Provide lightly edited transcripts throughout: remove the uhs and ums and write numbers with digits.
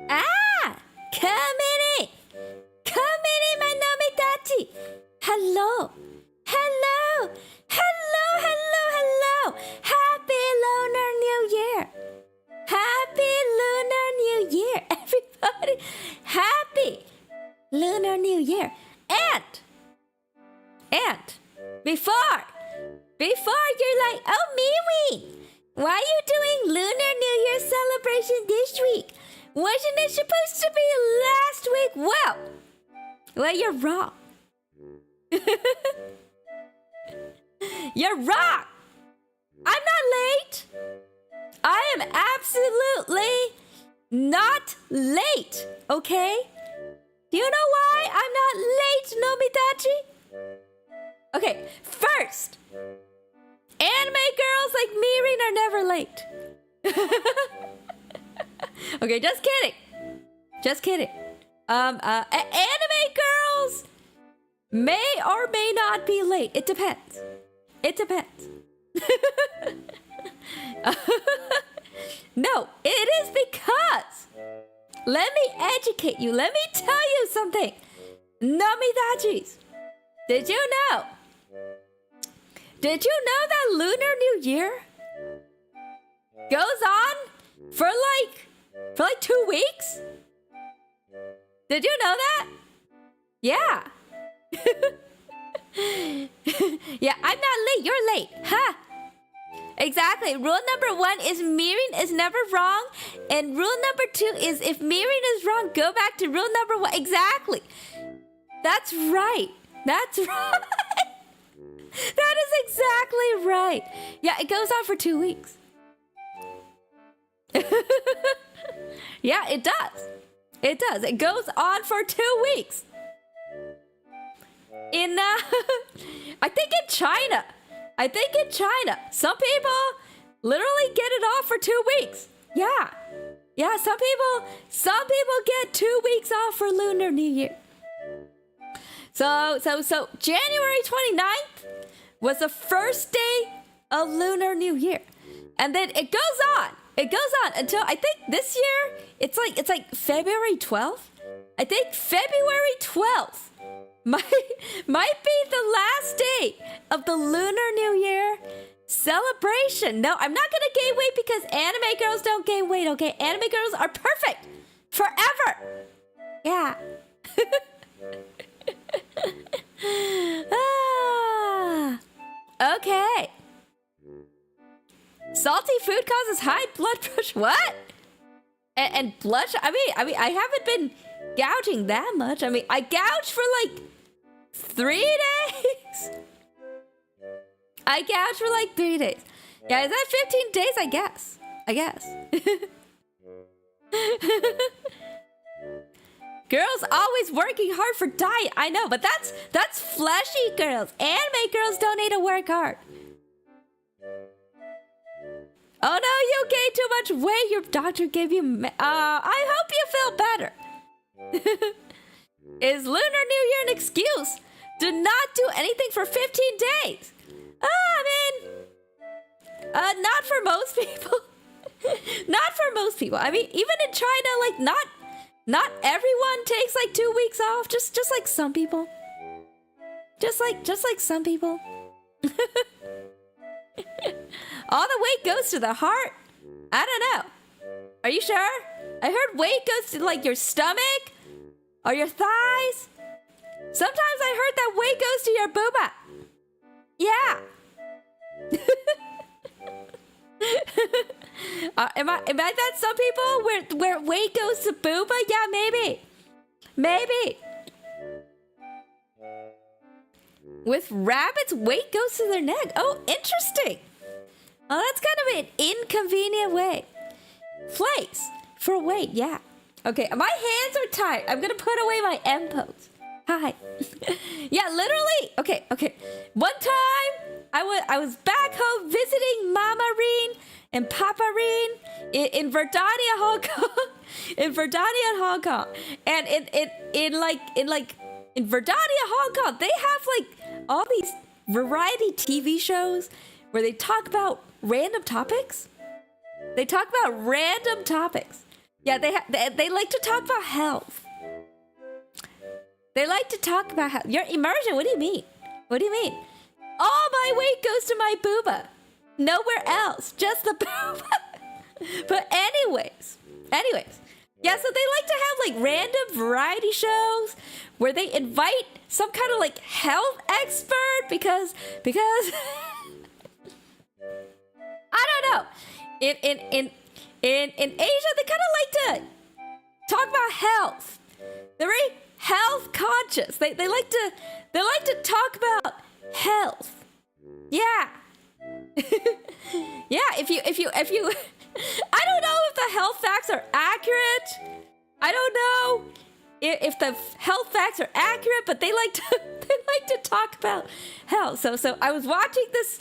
Ah! Kamini! Kamini, my Nomitachi! Hello! Hello! Hello, hello, hello! Happy Lunar New Year! Happy Lunar New Year, everybody! Happy Lunar New Year! And before you're like, oh, Mimi, why are you doing Lunar New Year celebration this week? Wasn't it supposed to be last week? Well, you're wrong. You're wrong. I'm not late. I am absolutely not late, okay? Do you know why I'm not late, Nomitachi? Okay, first, anime girls like Mirin are never late. Okay, just kidding. Just kidding. Anime girls may or may not be late. It depends. It depends. No, it is because. Let me educate you. Let me tell you something. Nomidachis. Did you know? Did you know that Lunar New Year goes on for like 2 weeks? Did you know that? Yeah. Yeah, I'm not late. You're late. Huh? Exactly. Rule number 1 is Mirin is never wrong. And rule number 2 is if Mirin is wrong, go back to rule number 1. Exactly. That's right. That's right. That is exactly right. Yeah, it goes on for 2 weeks. Yeah, it does. It does. It goes on for 2 weeks. In, I think in China. Some people literally get it off for 2 weeks. Yeah. Yeah, some people get 2 weeks off for Lunar New Year. So January 29th was the first day of Lunar New Year. And then it goes on. It goes on until I think this year it's like February 12th. I think February 12th might be the last day of the Lunar New Year celebration. No, I'm not gonna gain weight because anime girls don't gain weight, okay? Anime girls are perfect forever. Yeah. Okay. Salty food causes high blood pressure. What? And blood. I mean, I haven't been gouging that much. I mean, I gouged for like 3 days. I gouged for like 3 days. Yeah, is that 15 days? I guess. Girls always working hard for diet. I know, but that's fleshy girls. Anime girls don't need to work hard. Oh no, you gained too much weight. Your doctor gave you. I hope you feel better. Is Lunar New Year an excuse? Do not do anything for 15 days. I mean, not for most people. Not for most people. I mean, even in China, like not everyone takes like 2 weeks off. Just like some people. Just like some people. All the weight goes to the heart? I don't know. Are you sure? I heard weight goes to like your stomach or your thighs. Sometimes I heard that weight goes to your booba. Yeah. Am I that some people where weight goes to booba? Yeah, maybe. With rabbits, weight goes to their neck. Oh, interesting. Oh, that's kind of an inconvenient way. Place for weight, yeah. Okay, my hands are tired. I'm gonna put away my M pose. Hi. Yeah, literally. Okay. One time, I was back home visiting Mama Reen and Papa Reen in Verdania, Hong Kong. In Verdania, Hong Kong, and in Verdania, Hong Kong, they have like all these variety TV shows where they talk about random topics. They talk about random topics. Yeah, they like to talk about health. They like to talk about health. Your immersion, what do you mean? What do you mean? All my weight goes to my booba. Nowhere else. Just the booba. But anyways. Yeah, so they like to have like random variety shows where they invite some kind of like health expert because I don't know. In Asia, they kind of like to talk about health. They're very health conscious. They like to talk about health. Yeah. Yeah, if you I don't know if the health facts are accurate. I don't know if the health facts are accurate, but they like to talk about health. So I was watching this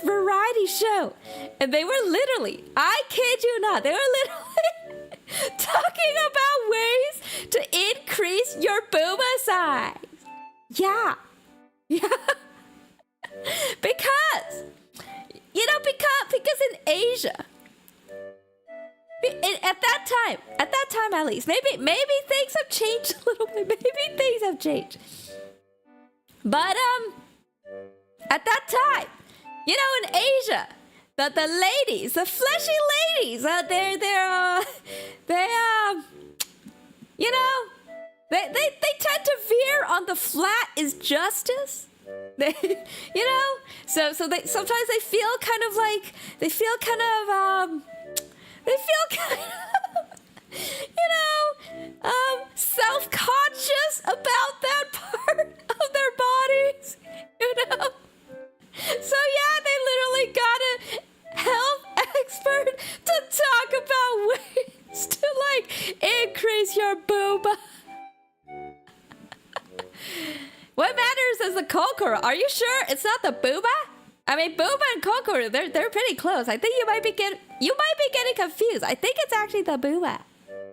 variety show, and they were literally, I kid you not, they were literally talking about ways to increase your booba size. Yeah. Because in Asia, at that time at least, maybe things have changed a little bit. Maybe things have changed. But at that time, in Asia, the ladies, the fleshy ladies, they tend to veer on the flat is justice. They, so they sometimes they feel kind of self-conscious about that part of their bodies, So yeah, they literally got a health expert to talk about ways to like increase your booba. What matters is the kokoro. Are you sure it's not the booba? I mean, booba and kokoro, they're pretty close. I think you might be getting confused. I think it's actually the booba.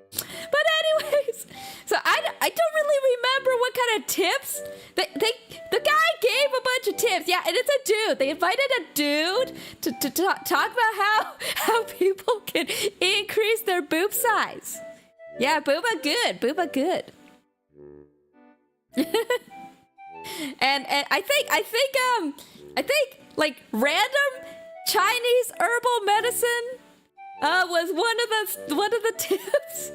But anyways, so I don't really remember what kind of tips. The guy gave a bunch of tips. Yeah, and it's a dude. They invited a dude to talk about how people can increase their boob size. Yeah, booba good. And I think like random Chinese herbal medicine was one of the tips.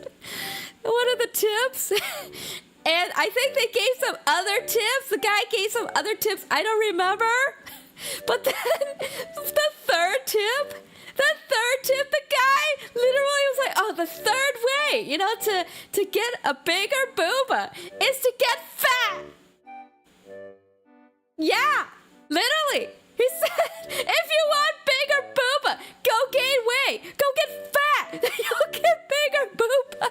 One of the tips. And I think they gave some other tips. The guy gave some other tips I don't remember. But then the third tip, the guy literally was like, oh, the third way, to get a bigger booba is to get fat. Yeah, literally. He said, if you want bigger booba, go gain weight. Go get fat. You'll get bigger booba.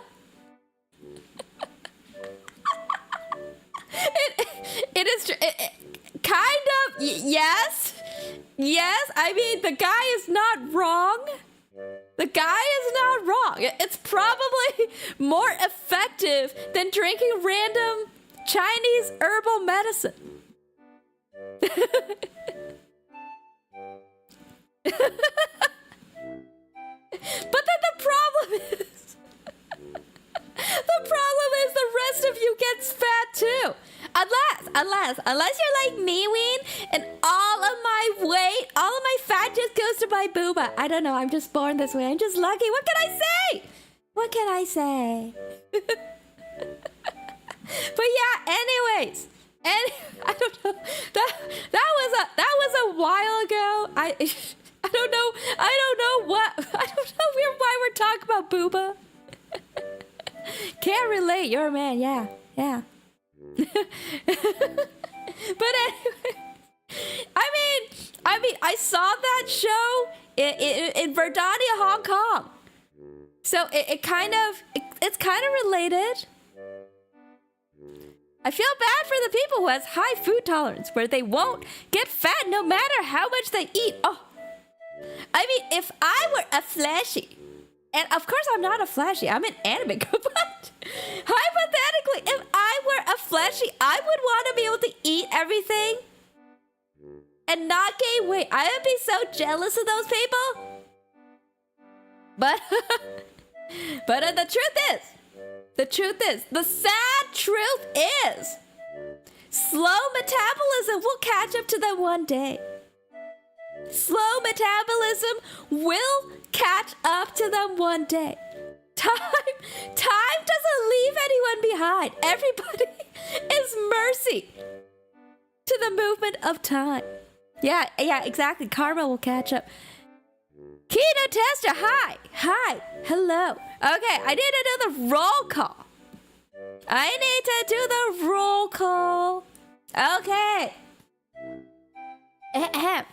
It is true. Kind of, yes. Yes, I mean, the guy is not wrong. It's probably more effective than drinking random Chinese herbal medicine. But then the problem is the rest of you gets fat too. Unless you're like me, Ween, and all of my fat just goes to my booba. I don't know, I'm just born this way. I'm just lucky. What can I say? But yeah, anyways. And I don't know. That was a while ago. I don't know why we're talking about booba. Can't relate. You're a man. Yeah. But anyway, I mean, I saw that show in Verdania, Hong Kong. So it's kind of related. I feel bad for the people who has high food tolerance, where they won't get fat no matter how much they eat. Oh, I mean, if I were a Flashy, and of course I'm not a Flashy, I'm an anime, but hypothetically, if I were a Flashy, I would want to be able to eat everything and not gain weight. I would be so jealous of those people. But, the truth is, the sad truth is, slow metabolism will catch up to them one day. Slow metabolism will catch up to them one day. Time doesn't leave anyone behind. Everybody is mercy to the movement of time. Yeah, exactly. Karma will catch up. Kino Tester, hi, hello. Okay, I need to do the roll call. Okay. Ahem.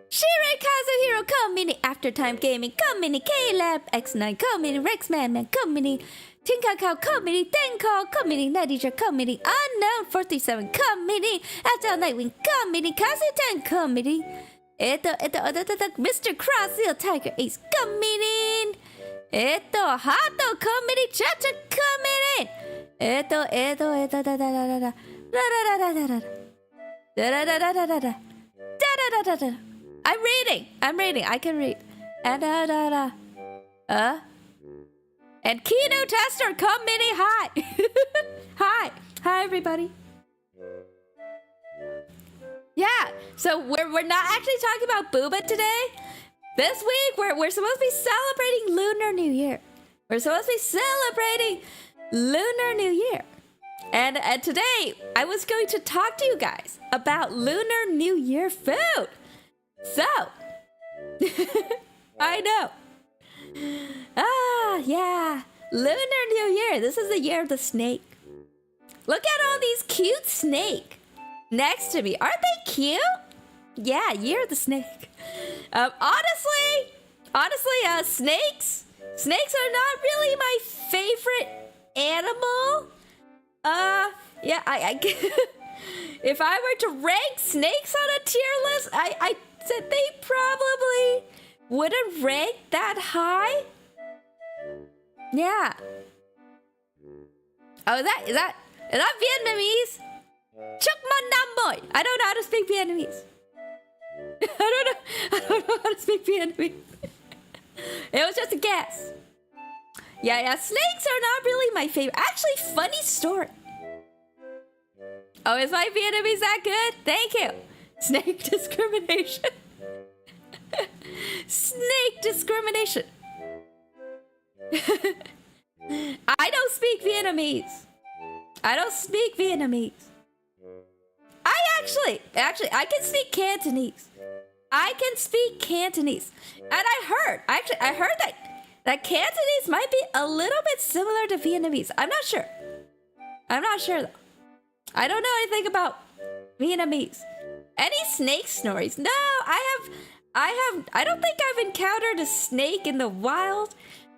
Shirai Kazuhiro, come mini Aftertime Gaming, come mini K-Lab, X9, come mini Rex Man, come mini Tinkakao, come mini Denko, come mini Nadija, come mini Unknown 437, come mini After Nightwing, come mini Kazutan, come mini Mr. Crossfield Tiger Ace, come mini Hato, come mini Chacha, come mini I'm reading. I can read. And Kino Tester, come mini, hi. Hi everybody. Yeah, so we're not actually talking about Booba today. This week we're supposed to be celebrating Lunar New Year. And today I was going to talk to you guys about Lunar New Year food. So, I know. Yeah. Lunar New Year. This is the year of the snake. Look at all these cute snake next to me. Aren't they cute? Yeah, year of the snake. Honestly, snakes are not really my favorite animal. Yeah, I if I were to rank snakes on a tier list, I said they probably wouldn't rank that high. Yeah. Oh, is that Vietnamese? Chúc mừng năm mới. I don't know how to speak Vietnamese. I don't know how to speak Vietnamese. It was just a guess. Yeah, snakes are not really my favorite. Actually, funny story. Oh, is my Vietnamese that good? Thank you. Snake discrimination. Snake discrimination. I don't speak Vietnamese. I can speak Cantonese. And I heard that Cantonese might be a little bit similar to Vietnamese. I'm not sure though. I don't know anything about Vietnamese. Any snake stories? No, I don't think I've encountered a snake in the wild.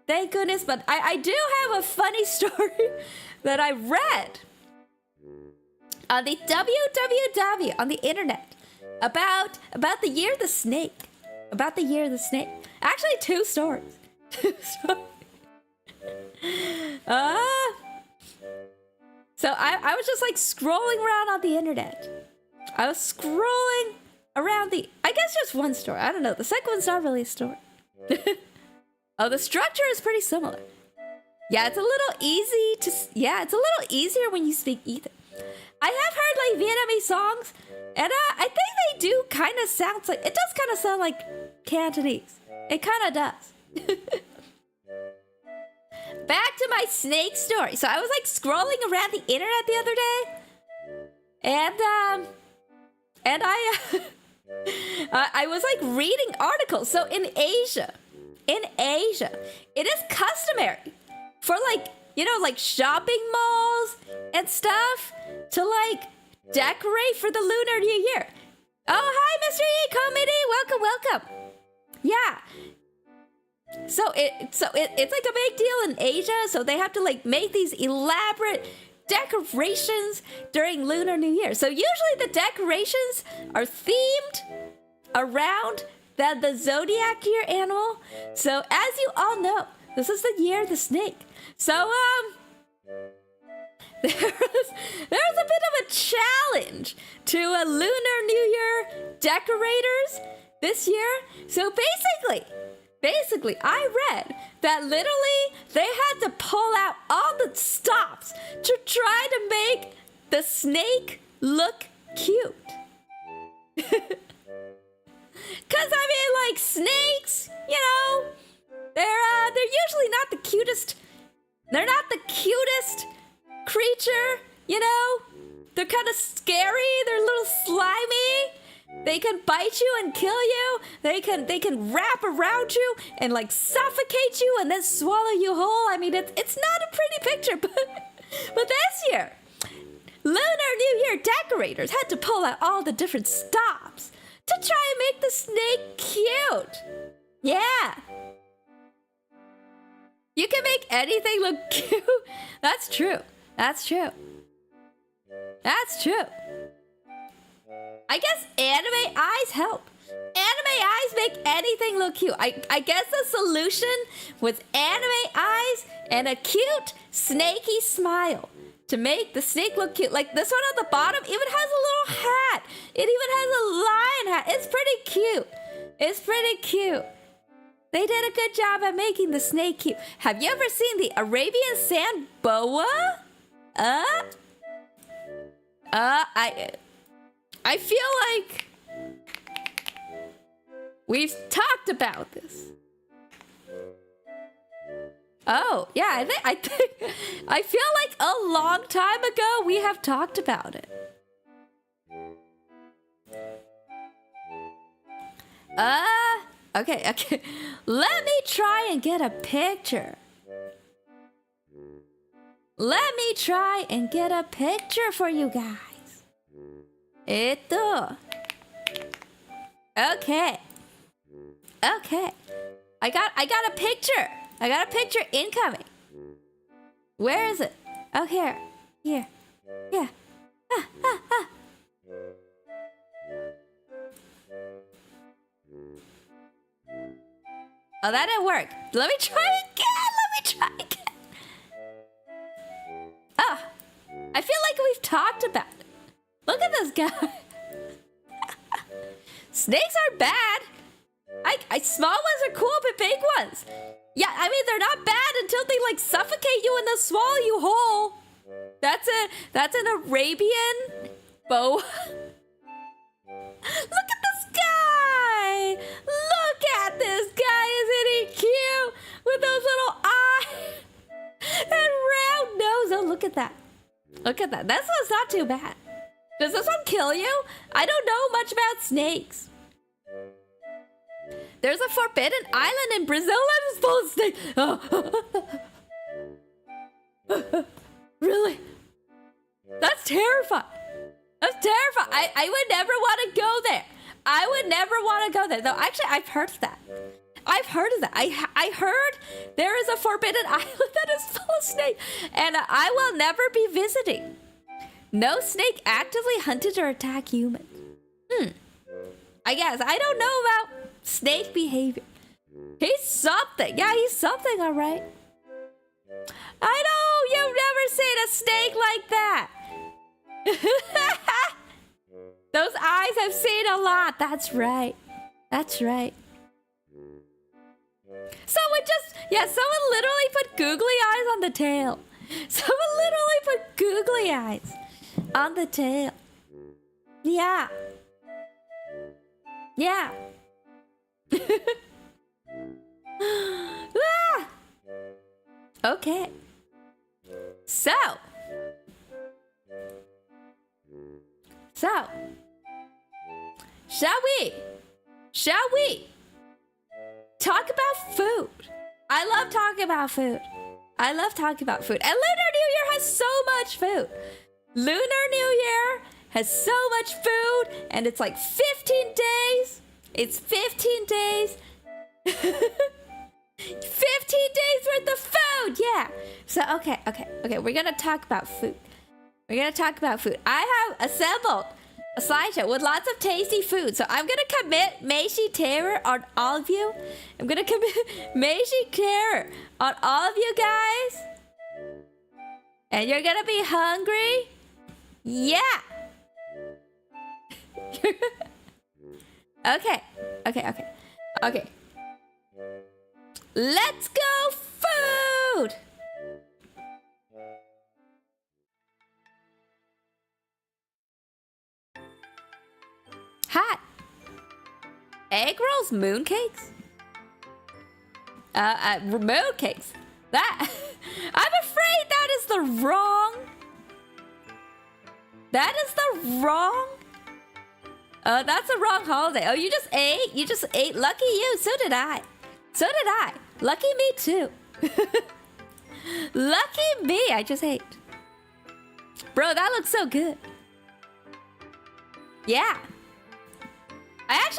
Thank goodness, but I do have a funny story that I read on the www on the internet about the year of the snake. Actually, two stories. So I was just like scrolling around on the internet. I guess just one story. I don't know. The second one's not really a story. Oh, the structure is pretty similar. Yeah, it's a little easier when you speak either. I have heard like Vietnamese songs, and I think they do kind of sound like Cantonese. It kind of does. Back to my snake story. So I was like scrolling around the internet the other day, and I was like reading articles. So in Asia, it is customary for like shopping malls and stuff to like decorate for the Lunar New Year. Oh, hi, Mr. E. Comedy. Welcome. Yeah. So it's like a big deal in Asia. So they have to like make these elaborate decorations during Lunar New Year. So usually the decorations are themed around the zodiac year animal. So as you all know, this is the year of the snake. So there's a bit of a challenge to a Lunar New Year decorators this year. So basically, I read that literally they had to pull out all the stops to try to make the snake look cute. Cause I mean, like snakes, you know, they're usually not the cutest. They're not the cutest creature, you know. They're kind of scary. They're a little slimy. They can bite you and kill you. They can wrap around you and like suffocate you and then swallow you whole. I mean, it's not a pretty picture, but this year, Lunar New Year decorators had to pull out all the different stops to try and make the snake cute. Yeah. You can make anything look cute. That's true. That's true. That's true. I guess anime eyes help. Anime eyes make anything look cute. I guess the solution was anime eyes and a cute snaky smile to make the snake look cute. Like this one on the bottom even has a little hat. It even has a lion hat. It's pretty cute. It's pretty cute. They did a good job at making the snake cute. Have you ever seen the Arabian sand boa? I feel like we've talked about this. Oh, yeah, I think I feel like a long time ago we have talked about it. Okay. Let me try and get a picture. Let me try and get a picture for you guys. Esto. Okay. I got a picture. I got a picture incoming. Where is it? Oh, here. Yeah. Oh, that didn't work. Let me try again. Oh, I feel like we've talked about it. Look at this guy. Snakes are bad. Small ones are cool, but big ones. Yeah, I mean, they're not bad until they like suffocate you and then swallow you whole. That's an Arabian boa. Look at this guy. Look at this guy. Isn't he cute? With those little eyes and round nose. Oh, look at that. Look at that. This one's not too bad. Does this one kill you? I don't know much about snakes. There's a forbidden island in Brazil that is full of snakes. Oh. Really? That's terrifying. I would never want to go there. I would never want to go there. Though, actually, I've heard of that. I heard there is a forbidden island that is full of snakes, and I will never be visiting. No snake actively hunted or attacked humans. I guess. I don't know about snake behavior. He's something. Yeah, he's something, all right. I know, you've never seen a snake like that. Those eyes have seen a lot. That's right. Someone literally put googly eyes on the tail. Someone literally put googly eyes on the tail. Yeah. Ah! Okay. So, shall we talk about food? I love talking about food. And Lunar New Year has so much food. Lunar New Year has so much food, and it's like 15 days. It's 15 days. 15 days worth of food, yeah. So, okay, we're gonna talk about food. We're gonna talk about food. I have assembled a slideshow with lots of tasty food. So I'm gonna commit Meiji terror on all of you. I'm gonna commit Meiji terror on all of you guys. And you're gonna be hungry? Yeah. Okay. Let's go food! Hot. Egg rolls, mooncakes? Mooncakes. That... I'm afraid that is the wrong... That is the wrong... that's the wrong holiday. Oh, you just ate? You just ate? Lucky you. So did I. Lucky me too. Lucky me. I just ate. Bro, that looks so good. Yeah. I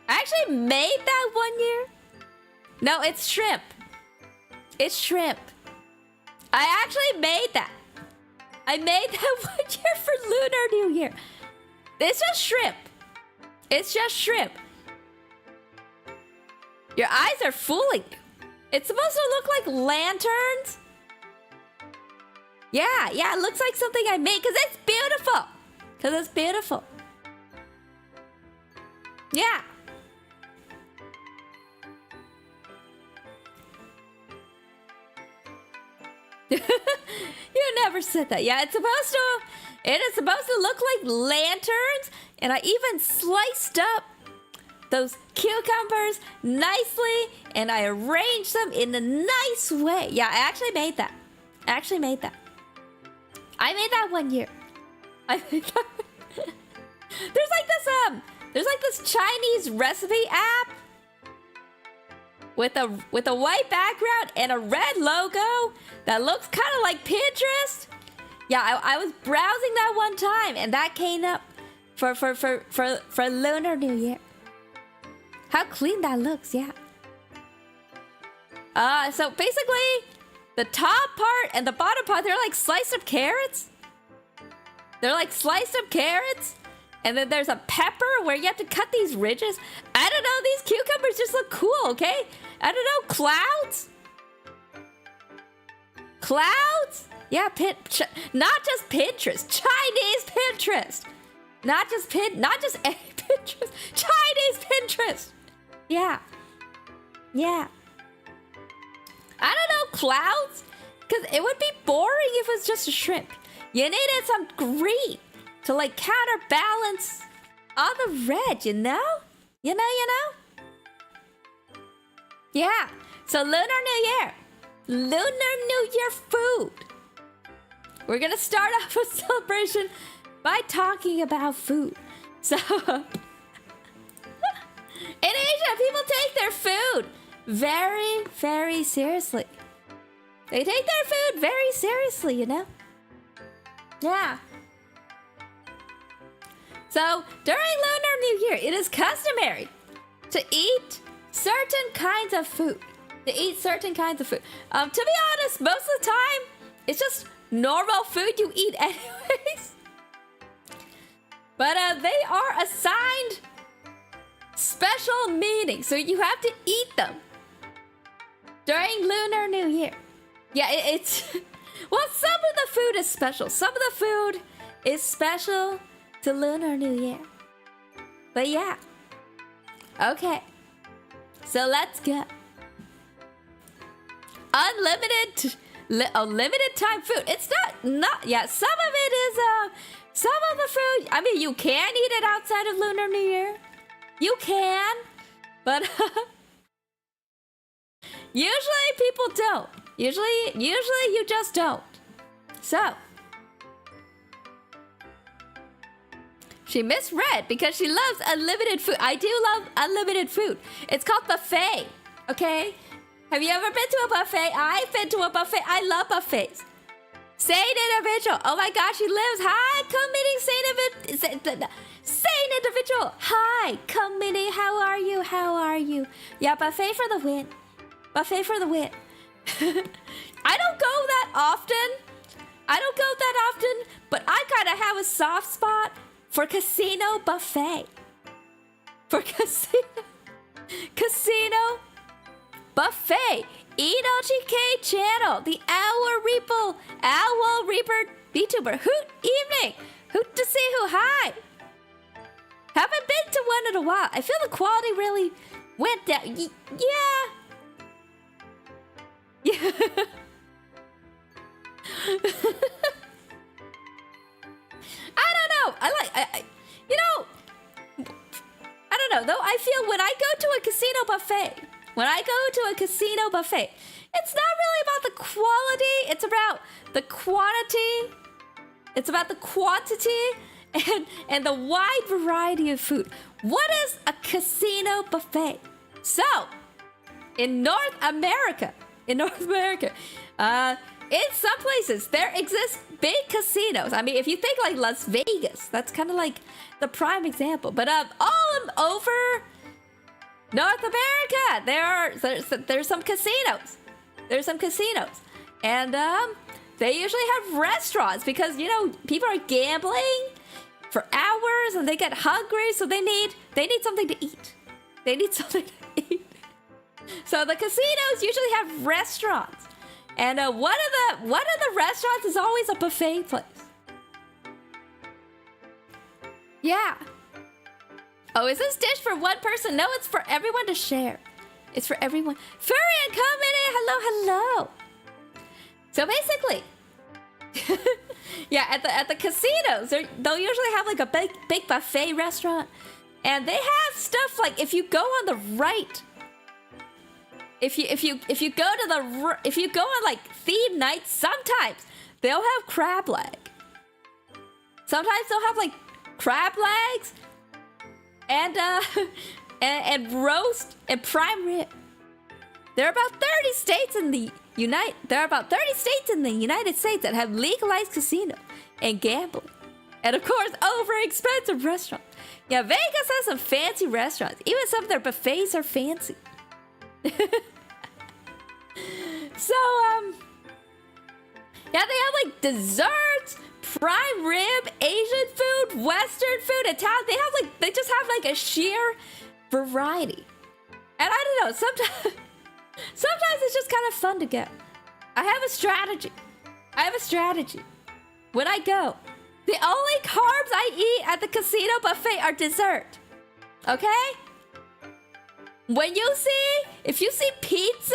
actually made that 1 year. No, it's shrimp. It's shrimp. I actually made that. I made that 1 year for Lunar New Year. It's just shrimp. It's just shrimp. Your eyes are fooling you. It's supposed to look like lanterns. Yeah, it looks like something I made because it's beautiful. Yeah. You never said that. Yeah, it is supposed to look like lanterns, and I even sliced up those cucumbers nicely, and I arranged them in a nice way. Yeah, I actually made that. I made that 1 year. There's like this Chinese recipe app with a white background and a red logo that looks kind of like Pinterest. Yeah, I was browsing that one time, and that came up for Lunar New Year. How clean that looks, yeah. So basically, the top part and the bottom part, they're like sliced up carrots. And then there's a pepper where you have to cut these ridges. I don't know, these cucumbers just look cool, okay? I don't know, clouds? Clouds? Yeah, not just Pinterest, Chinese Pinterest. Not just any Pinterest, Chinese Pinterest. Yeah. I don't know, clouds? Because it would be boring if it was just a shrimp. You needed some green to like counterbalance all the red, you know? You know? Yeah. So Lunar New Year food. We're gonna start off a celebration by talking about food. So in Asia, people take their food very, very seriously. They take their food very seriously, you know? Yeah. So during Lunar New Year, it is customary to eat certain kinds of food. To be honest, most of the time, it's just normal food you eat anyways. But they are assigned special meaning, so you have to eat them during Lunar New Year. Yeah, it's... Well, some of the food is special. Some of the food is special to Lunar New Year. But yeah. Okay. So let's go. Unlimited time food. It's not, yeah, some of it is, some of the food, I mean, you can eat it outside of Lunar New Year. You can, but usually people don't. Usually you just don't. So, she misread because she loves unlimited food. I do love unlimited food. It's called buffet, okay? Have you ever been to a buffet? I've been to a buffet. I love buffets. Saint Individual. Oh my gosh, she lives. Hi, come meeting Saint Individual. Hi, come meeting. How are you? How are you? Yeah, buffet for the win. Buffet for the win. I don't go that often, I don't go that often, but I kind of have a soft spot for casino buffet. For casino buffet. ELGK channel, the Owl Reaper VTuber. Hoot evening. Hoot to see who. Hi. Haven't been to one in a while. I feel the quality really went down. Yeah. Yeah. I don't know. You know, I don't know though. I feel when I go to a casino buffet, it's not really about the quality. It's about the quantity. It's about the quantity and the wide variety of food. What is a casino buffet? So, in North America, in some places there exist big casinos. I mean, if you think like Las Vegas, that's kind of like the prime example. But all over North America, there's some casinos. There's some casinos, and they usually have restaurants because you know people are gambling for hours and they get hungry, so they need something to eat. They need something to eat. So the casinos usually have restaurants, and one of the restaurants is always a buffet place. Yeah. Oh, is this dish for one person? No, it's for everyone to share. It's for everyone. Furian coming in. Hello. So basically, yeah, at the casinos, they'll usually have like a big buffet restaurant, and they have stuff like if you go on the right. If you go on like theme nights, sometimes they'll have crab leg. Sometimes they'll have like crab legs and roast and prime rib. There are about 30 states in the United States that have legalized casino and gambling, and of course over-expensive restaurants. Yeah, Vegas has some fancy restaurants. Even some of their buffets are fancy. So, yeah, they have like desserts, prime rib, Asian food, Western food, Italian. They just have like a sheer variety. And I don't know, sometimes it's just kind of fun to go. I have a strategy. When I go, the only carbs I eat at the casino buffet are dessert. Okay? If you see pizza,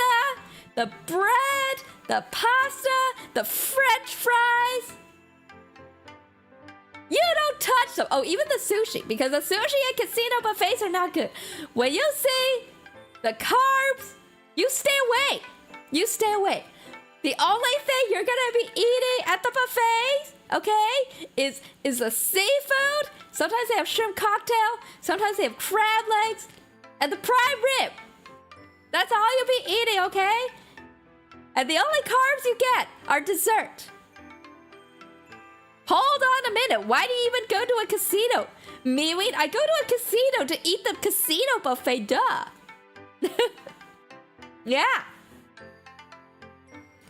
the bread, the pasta, the French fries, you don't touch them. Oh, even the sushi, because the sushi at casino buffets are not good. When you see the carbs, you stay away. The only thing you're gonna be eating at the buffets, okay, is the seafood. Sometimes they have shrimp cocktail. Sometimes they have crab legs. And the prime rib. That's all you'll be eating, okay? And the only carbs you get are dessert. Hold on a minute. Why do you even go to a casino? Meanie, I go to a casino to eat the casino buffet, duh. Yeah.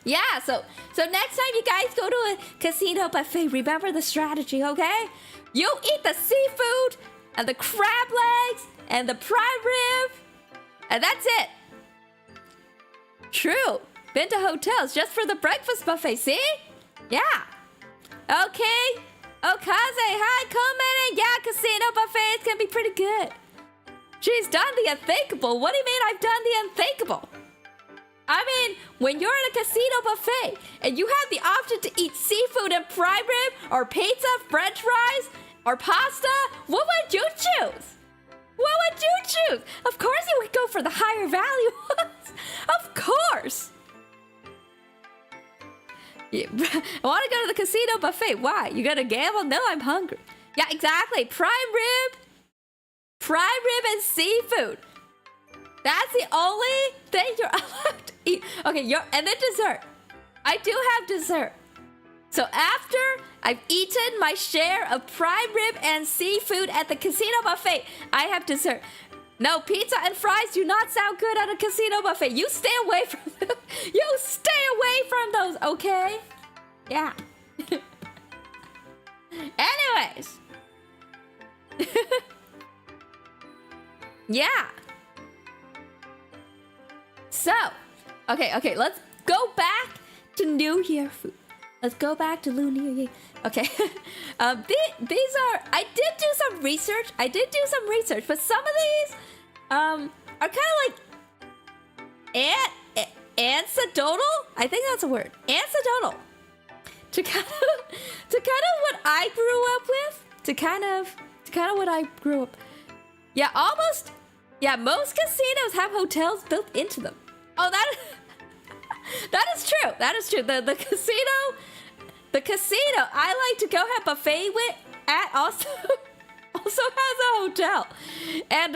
Yeah, so next time you guys go to a casino buffet, remember the strategy, okay? You eat the seafood and the crab legs and the prime rib, and that's it. True. Been to hotels just for the breakfast buffet, see? Yeah. Okay. Okaze, hi, commenting. Yeah, casino buffets can be pretty good. She's done the unthinkable. What do you mean I've done the unthinkable? I mean, when you're at a casino buffet and you have the option to eat seafood and prime rib or pizza, french fries, or pasta, what would you choose? What would you choose? Of course you would go for the higher value ones. Of course. Yeah, I want to go to the casino buffet. Why? You gonna gamble? No, I'm hungry. Yeah, exactly. Prime rib and seafood. That's the only thing you're allowed to eat. Okay, and then dessert. I do have dessert. So after I've eaten my share of prime rib and seafood at the casino buffet, I have dessert. No, pizza and fries do not sound good at a casino buffet. You stay away from them. You stay away from those, okay? Yeah. Anyways. Yeah. So, okay, let's go back to New Year food. Let's go back to New Year. Okay. These are, I did do some research, but some of these are kind of like anecdotal. I think that's a word. Anecdotal. To kind of what I grew up with. To kind of what I grew up. Yeah, almost. Yeah, most casinos have hotels built into them. Oh, that is true. That is true. The casino I like to go have buffet with at also has a hotel. And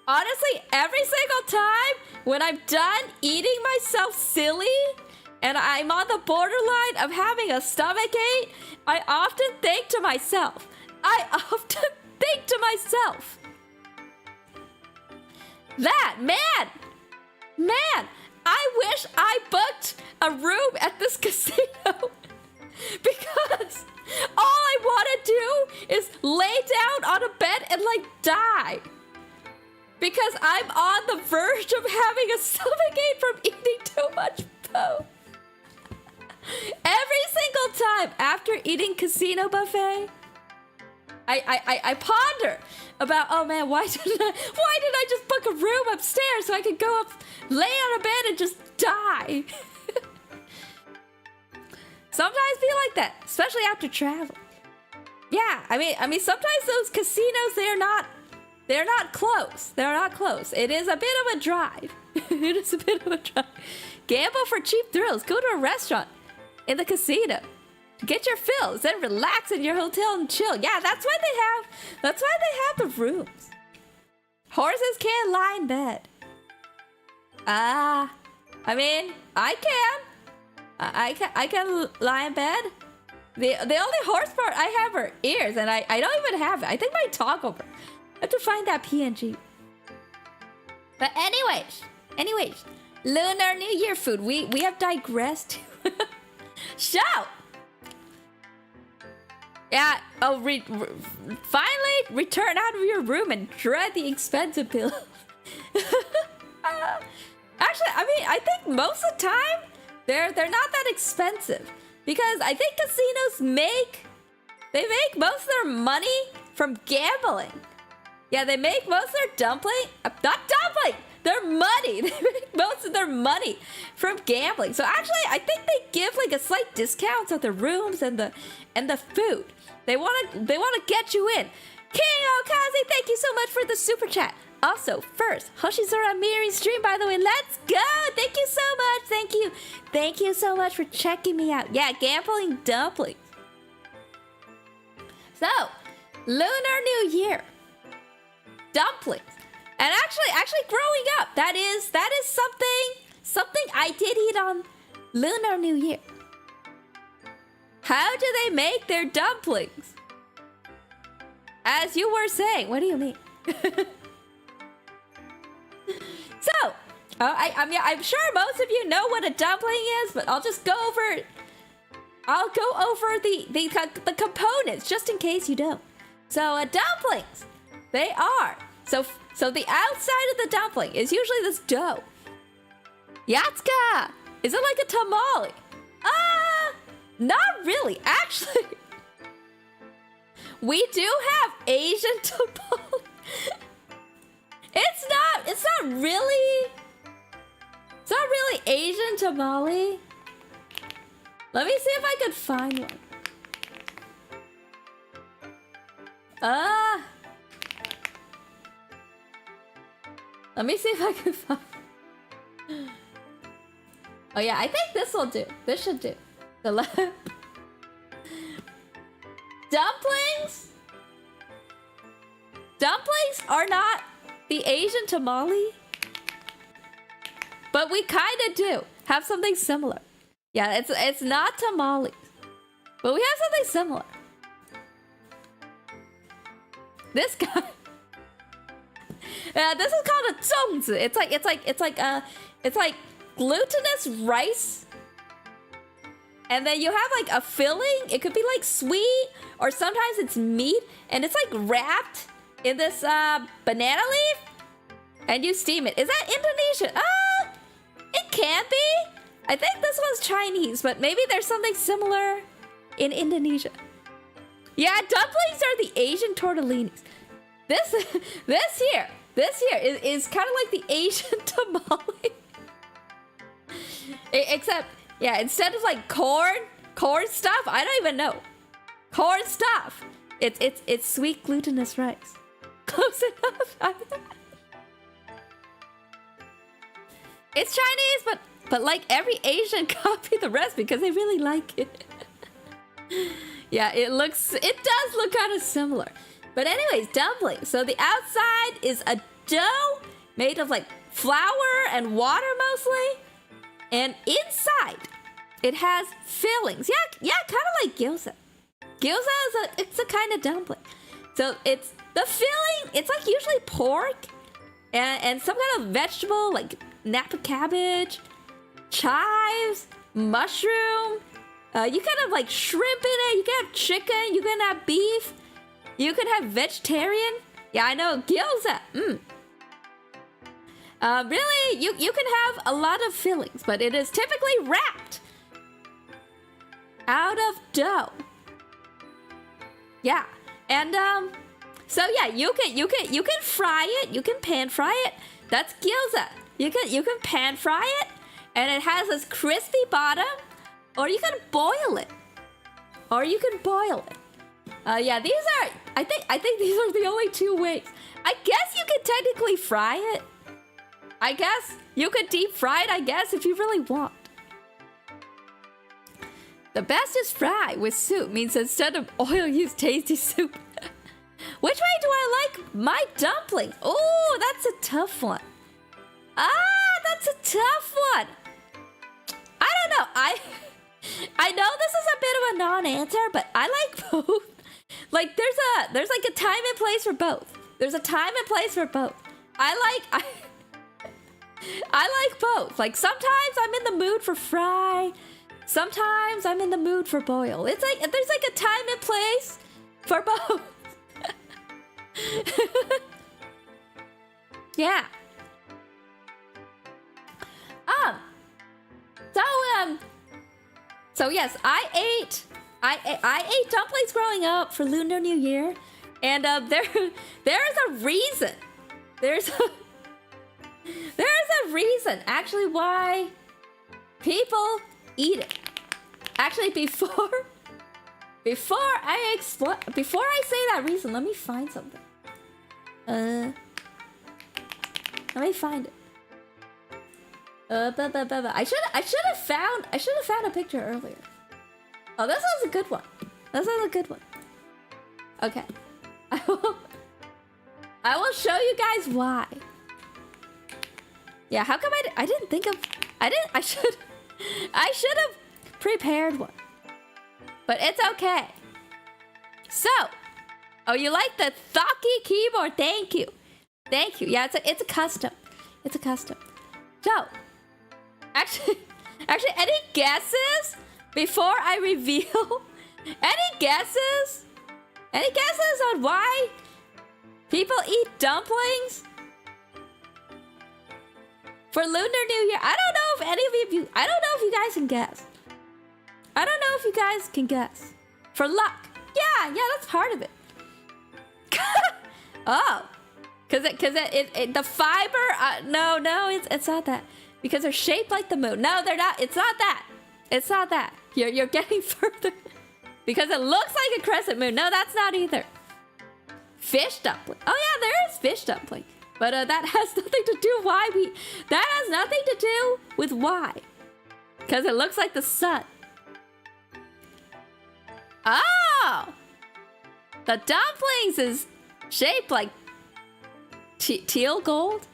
honestly, every single time when I'm done eating myself silly and I'm on the borderline of having a stomachache, I often think to myself, that, man, I wish I booked a room at this casino because all I want to do is lay down on a bed and like die. Because I'm on the verge of having a stomachache from eating too much food. Every single time after eating casino buffet, I ponder about, oh man, why did I just book a room upstairs so I could go up, lay on a bed and just die? Sometimes feel like that, especially after travel. Yeah, I mean, sometimes those casinos, they're not close. They're not close. It is a bit of a drive. It is a bit of a drive. Gamble for cheap thrills. Go to a restaurant in the casino. Get your fills, then relax in your hotel and chill. Yeah, that's why they have the rooms. Horses can't lie in bed. I mean, I can lie in bed. The only horse part I have are ears, and I don't even have it. I think my toggle over. I have to find that PNG. But anyways, Lunar New Year food. We have digressed. So, yeah. Oh, finally return out of your room and dread the expensive pillows. Actually, I mean, I think most of the time they're not that expensive because I think casinos make most of their money from gambling. Yeah, they make most of their their money. They make most of their money from gambling. So actually, I think they give like a slight discounts on the rooms and the food. They want to get you in. King Okazi, thank you so much for the super chat. Also, first, Hoshizora Mirin stream, by the way. Let's go! Thank you so much. Thank you. Thank you so much for checking me out. Yeah, gambling dumplings. So, Lunar New Year. Dumplings. And actually growing up, that is something I did eat on Lunar New Year. How do they make their dumplings? As you were saying, what do you mean? So, I'm sure most of you know what a dumpling is, but I'll just go over. I'll go over the components just in case you don't. So, dumplings, they are so the outside of the dumpling is usually this dough. Yatsuka, is it like a tamale? Not really. Actually, we do have Asian tamale. It's not really Asian tamale. Let me see if I could find one. Let me see if I can find. Oh yeah, I think this will do. This should do. The left. Dumplings are not the Asian tamale, but we kind of do have something similar. Yeah, it's not tamales, but we have something similar. This guy. This is called a zongzi. It's like glutinous rice And then you have like a filling. It could be like sweet, or sometimes it's meat, and it's like wrapped in this banana leaf, and you steam it. Is that Indonesian? It can be. I think this one's Chinese, but maybe there's something similar in Indonesia. Yeah, dumplings are the Asian tortellinis. This here is kind of like the Asian tamale. Except, yeah, instead of like corn stuff, I don't even know. Corn stuff. It's sweet glutinous rice. Close enough. It's Chinese, but like every Asian copy the rest because they really like it. Yeah, it does look kind of similar. But anyways, dumplings. So the outside is a dough made of like flour and water mostly. And inside, it has fillings. Yeah, kind of like gyoza. Gyoza is a kind of dumpling. So it's the filling, it's like usually pork and some kind of vegetable like napa cabbage, chives, mushroom. You can have like shrimp in it. You can have chicken. You can have beef. You can have vegetarian. Yeah, I know. Gyoza. Really, you can have a lot of fillings, but it is typically wrapped out of dough. Yeah, and so yeah, you can fry it. You can pan fry it. That's gyoza. You can pan fry it, and it has this crispy bottom. Or you can boil it. Yeah, these are. I think these are the only two ways. I guess you could technically fry it. I guess you could deep fry it. I guess if you really want. The best is fry with soup means instead of oil, use tasty soup. Which way do I like my dumplings? Oh, that's a tough one. That's a tough one. I don't know. I know this is a bit of a non-answer, but I like both. Like there's like a time and place for both. There's a time and place for both. I like both. Like sometimes I'm in the mood for fry. Sometimes I'm in the mood for boil. It's like there's like a time and place for both. Yeah. So yes, I ate dumplings growing up for Lunar New Year, and there's a reason. There's a reason actually why people eat it. Actually, before I say that reason, let me find something. Let me find it. I should have found a picture earlier. Oh, this was a good one. Okay. I will show you guys why. Yeah, how come I didn't think of I should have prepared one. But it's okay. So, oh, you like the Thoki keyboard? Thank you. Yeah, it's a custom. So, actually, any guesses before I reveal? Any guesses? Any guesses on why people eat dumplings for Lunar New Year? I don't know if you guys can guess. For luck. Yeah, that's part of it. Oh. Cause the fiber, no, it's not that. Because they're shaped like the moon. No, they're not. It's not that. You're getting further. Because it looks like a crescent moon. No, that's not either. Fish dumpling. Oh yeah, there is fish dumpling. But that has nothing to do that has nothing to do with why. Because it looks like the sun. Oh! The dumplings is shaped like teal gold?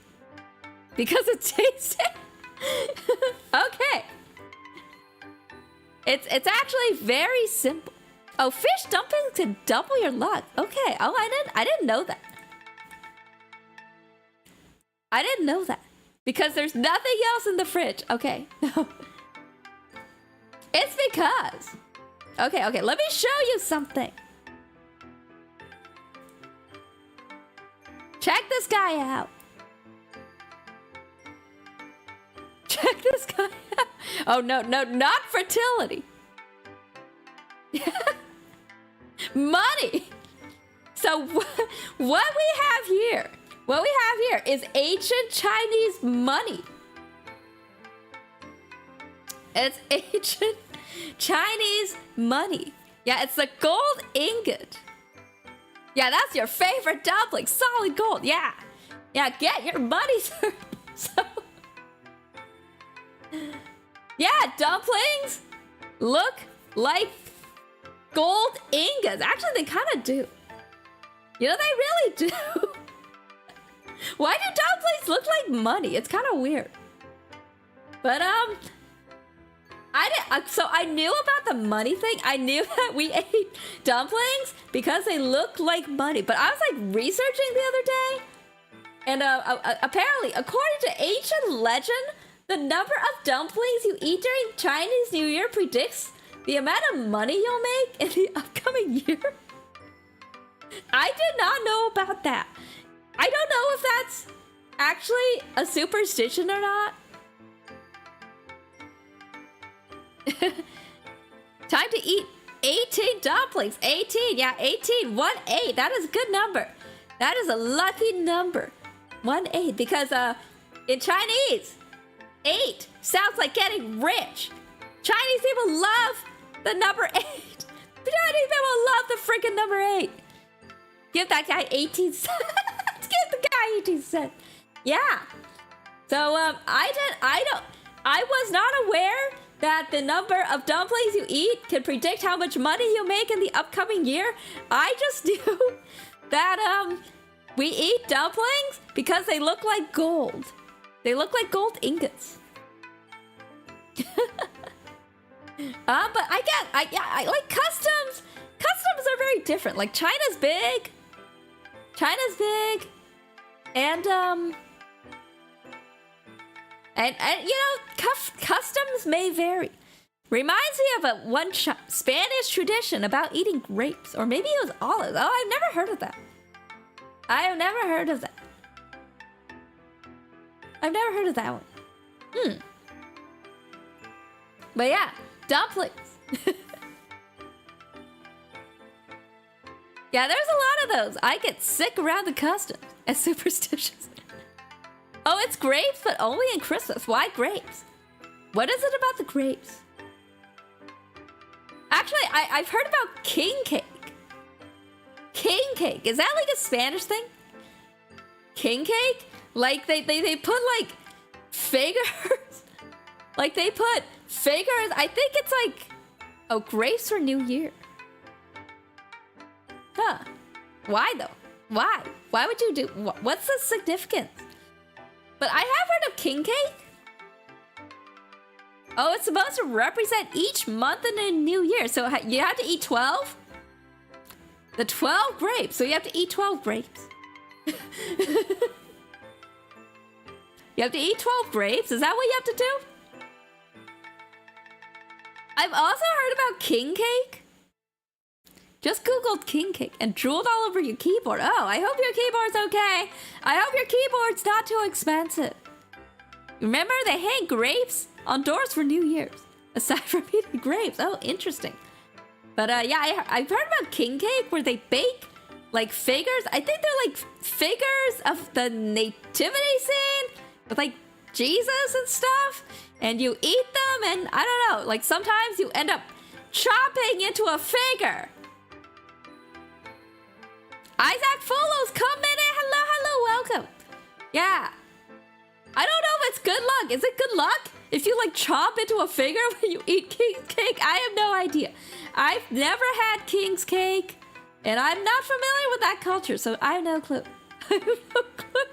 Because it tasted. Okay. It's actually very simple. Oh, fish dumplings can double your luck. Okay. Oh, I didn't know that. Because there's nothing else in the fridge. Okay. It's because. Okay, let me show you something. Check this guy out. Check this guy out. Oh, no, not fertility. Money. So what we have here, is ancient Chinese money. It's ancient Chinese money. Yeah, it's the gold ingot. Yeah, that's your favorite dumpling, solid gold. Yeah, get your money, sir. So, yeah, dumplings look like gold ingots. Actually, they kind of do. You know, they really do. Why do dumplings look like money? It's kind of weird. But so I knew about the money thing. I knew that we ate dumplings because they look like money. But I was like researching the other day, and apparently, according to ancient legend, the number of dumplings you eat during Chinese New Year predicts the amount of money you'll make in the upcoming year. I did not know about that. I don't know if that's actually a superstition or not. Time to eat 18 dumplings. 18, yeah, 18. 1-8. That is a good number. That is a lucky number. 1-8. Because in Chinese, 8 sounds like getting rich. Chinese people love the number 8. Chinese people love the freaking number 8. Give that guy 18 cents. Give the guy 18 cents. Yeah. So I was not aware that the number of dumplings you eat can predict how much money you make in the upcoming year. I just knew that we eat dumplings because they look like gold. They look like gold ingots. But I like customs. Customs are very different. Like China's big, and you know, customs may vary. Reminds me of one Spanish tradition about eating grapes, or maybe it was olives. Oh, I've never heard of that. I have never heard of that. I've never heard of that one. But yeah, dumplings. Yeah, there's a lot of those. I get sick around the customs and superstitions. Oh, it's grapes, but only in Christmas. Why grapes? What is it about the grapes? Actually, I've heard about king cake. King cake. Is that like a Spanish thing? King cake? Like they put like figures. Like they put figures. I think it's like, oh, grapes for New Year. Huh. Why though? Why? Why would you do? What's the significance? But I have heard of king cake. Oh, it's supposed to represent each month in a new year. So you have to eat 12? The 12 grapes. So you have to eat 12 grapes. You have to eat 12 grapes? Is that what you have to do? I've also heard about king cake. Just googled king cake and drooled all over your keyboard. Oh, I hope your keyboard's okay. I hope your keyboard's not too expensive. Remember, they hang grapes on doors for New Year's. Aside from eating grapes. Oh, interesting. But yeah, I've heard about king cake where they bake like figures. I think they're like figures of the nativity scene with like Jesus and stuff. And you eat them and I don't know, like sometimes you end up chopping into a figure. Isaac Folos, come in and hello, welcome. Yeah. I don't know if it's good luck. Is it good luck if you like chop into a figure when you eat king's cake? I have no idea. I've never had king's cake, and I'm not familiar with that culture, so I have no clue. I have no clue.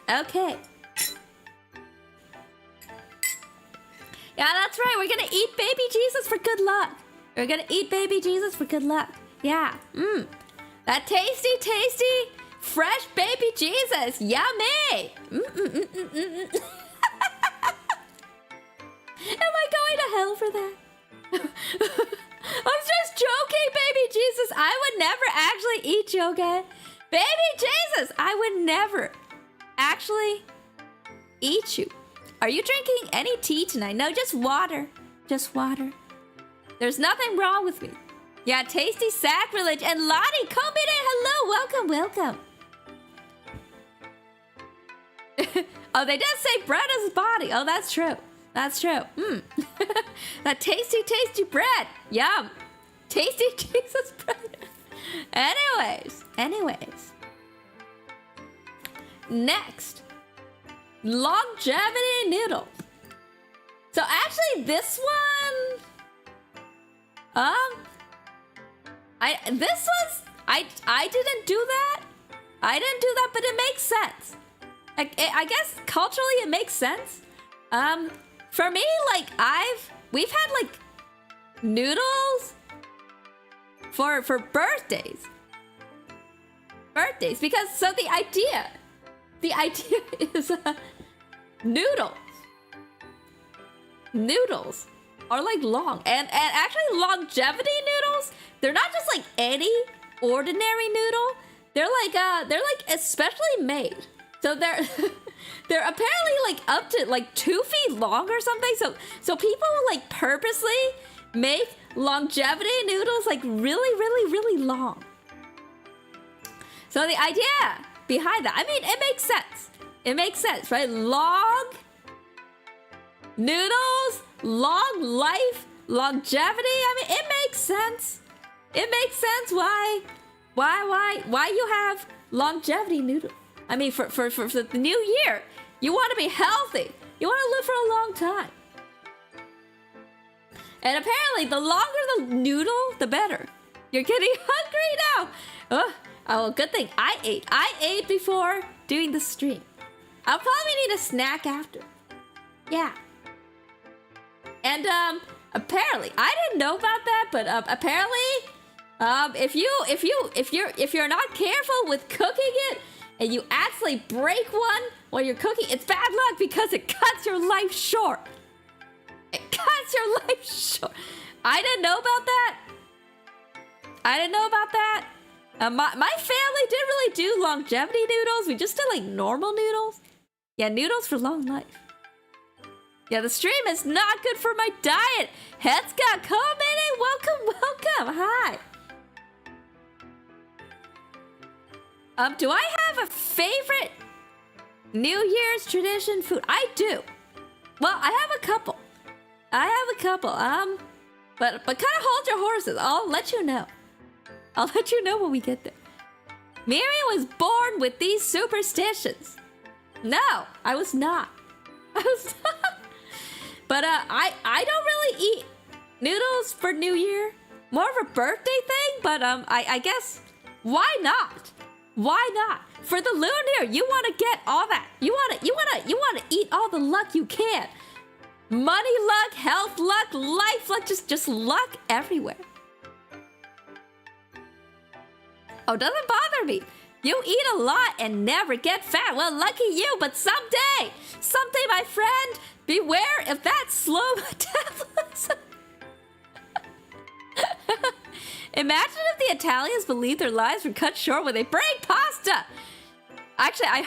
Okay. Yeah, that's right. We're gonna eat baby Jesus for good luck. We're gonna eat baby Jesus for good luck. Yeah. That tasty, fresh baby Jesus. Yummy. Am I going going to hell for that? I'm just joking, baby Jesus. I would never actually eat you, okay? Baby Jesus, I would never actually eat you. Are you drinking any tea tonight? No, just water. Just water. There's nothing wrong with me. Yeah, tasty sacrilege. And Lottie, come in. Hello, welcome. Oh, they just say bread is body. Oh, that's true. That's true. That tasty, tasty bread. Yum. Tasty Jesus bread. Anyways. Next. Longevity noodles. So actually this one... I didn't do that. I didn't do that, but it makes sense. I guess culturally it makes sense. For me, like we've had like noodles for birthdays. Because so the idea is noodles are like long and actually longevity noodles, they're not just like any ordinary noodle. They're like especially made. So they're they're apparently like up to like 2 feet long or something. So people like purposely make longevity noodles like really long. So the idea behind that, I mean, it makes sense. It makes sense, right? Long noodles, long life, longevity. I mean, it makes sense. It makes sense why you have longevity noodles. I mean, for the new year, you want to be healthy. You want to live for a long time. And apparently, the longer the noodle, the better. You're getting hungry now. Oh, good thing I ate. I ate before doing the stream. I'll probably need a snack after. Yeah. And apparently, I didn't know about that, but apparently, if you're not careful with cooking it, and you actually break one while you're cooking, it's bad luck because it cuts your life short. It cuts your life short. I didn't know about that. My family didn't really do longevity noodles. We just did like normal noodles. Yeah, noodles for long life. Yeah, the stream is not good for my diet. Headscott, come in and welcome. Hi. Do I have a favorite New Year's tradition food? I do. Well, I have a couple. But kind of hold your horses. I'll let you know. When we get there. Miriam was born with these superstitions. No, I was not. But I don't really eat noodles for New Year. More of a birthday thing, but I guess why not? Why not? For the lunar, you want to get all that. You want to eat all the luck you can. Money luck, health luck, life luck, just luck everywhere. Oh, doesn't bother me. You eat a lot and never get fat. Well, lucky you, but someday, my friend, beware of that slow metabolism. Imagine if the Italians believed their lives were cut short when they break pasta. Actually, I